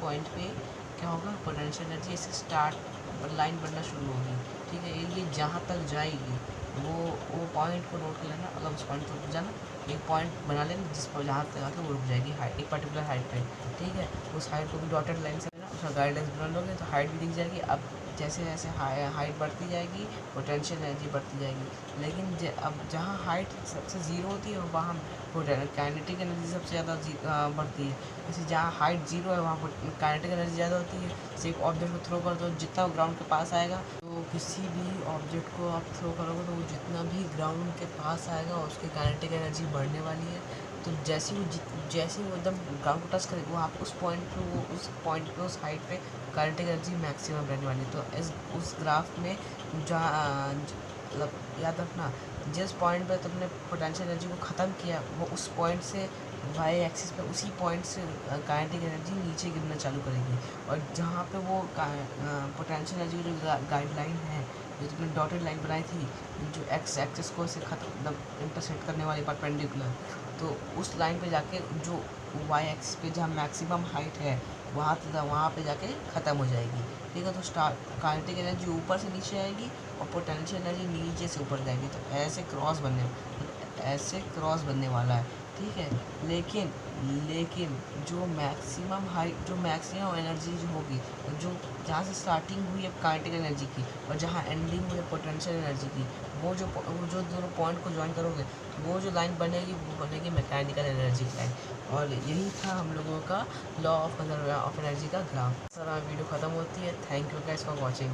पॉइंट पे क्या होगा, पोटेंशियल एनर्जी ऐसे स्टार्ट लाइन बनना शुरू होगी, ठीक है। ये जहाँ तक जाएगी वो पॉइंट को नोट कर लेना, मतलब उस पॉइंट को जाना, एक पॉइंट बना लेना जिस पर जहाँ तक आके वो रुक जाएगी हाइट, एक पर्टिकुलर हाइट पे, ठीक है। उस हाइट को भी डॉटेड लाइन से लेना, उसका गाइडेंस बना लोगे तो हाइट भी दिख जाएगी। अब जैसे जैसे हाइट बढ़ती जाएगी पोटेंशियल एनर्जी बढ़ती जाएगी, लेकिन अब जहाँ हाइट सबसे ज़ीरो होती है वहाँ काइनेटिक एनर्जी सबसे ज़्यादा बढ़ती है। जैसे जहाँ हाइट ज़ीरो है वहाँ पर काइनेटिक एनर्जी ज़्यादा होती है। जैसे एक ऑब्जेक्ट को थ्रो कर दो, जितना ग्राउंड के पास आएगा, तो किसी भी ऑब्जेक्ट को आप थ्रो करोगे तो वो जितना भी ग्राउंड के पास आएगा उसकी काइनेटिक एनर्जी बढ़ने वाली है। तो जैसे ही वो एकदम ग्राउंड को टच करेगा, वो आप उस पॉइंट पे उस हाइट पे काइनेटिक एनर्जी मैक्सिमम रहने वाली है। तो उस ग्राफ में जहाँ मतलब याद रखना, जिस पॉइंट पे तुमने पोटेंशियल एनर्जी को ख़त्म किया वो उस पॉइंट से वाई एक्सिस पे उसी पॉइंट से काइनेटिक एनर्जी नीचे गिरना चालू करेगी। और जहाँ पे वो पोटेंशियल एनर्जी की जो गाइडलाइन है, जो तुमने डॉटेड लाइन बनाई थी, जो एक्स एक्सिस को से खत्म मतलब इंटरसेक्ट करने वाली परपेंडिकुलर, तो उस लाइन पे जाके जो वाई एक्सिस पे जहाँ मैक्सिमम हाइट है वहाँ पे जाके ख़त्म हो जाएगी, ठीक है। तो काइनेटिक एनर्जी ऊपर से नीचे आएगी और पोटेंशियल एनर्जी नीचे से ऊपर जाएगी। तो ऐसे क्रॉस बनने वाला है, ठीक है। लेकिन जो मैक्सिमम एनर्जी जो होगी, जो जहाँ से स्टार्टिंग हुई है काइनेटिक एनर्जी की और जहाँ एंडिंग हुई है पोटेंशियल एनर्जी की, वो जो दोनों पॉइंट को ज्वाइन करोगे, वो जो लाइन बनेगी वो बनेगी मैकेनिकल एनर्जी की लाइन। और यही था हम लोगों का लॉ ऑफ एनर्जी का ग्राफ। सर वीडियो ख़त्म होती है। Thank you guys for watching.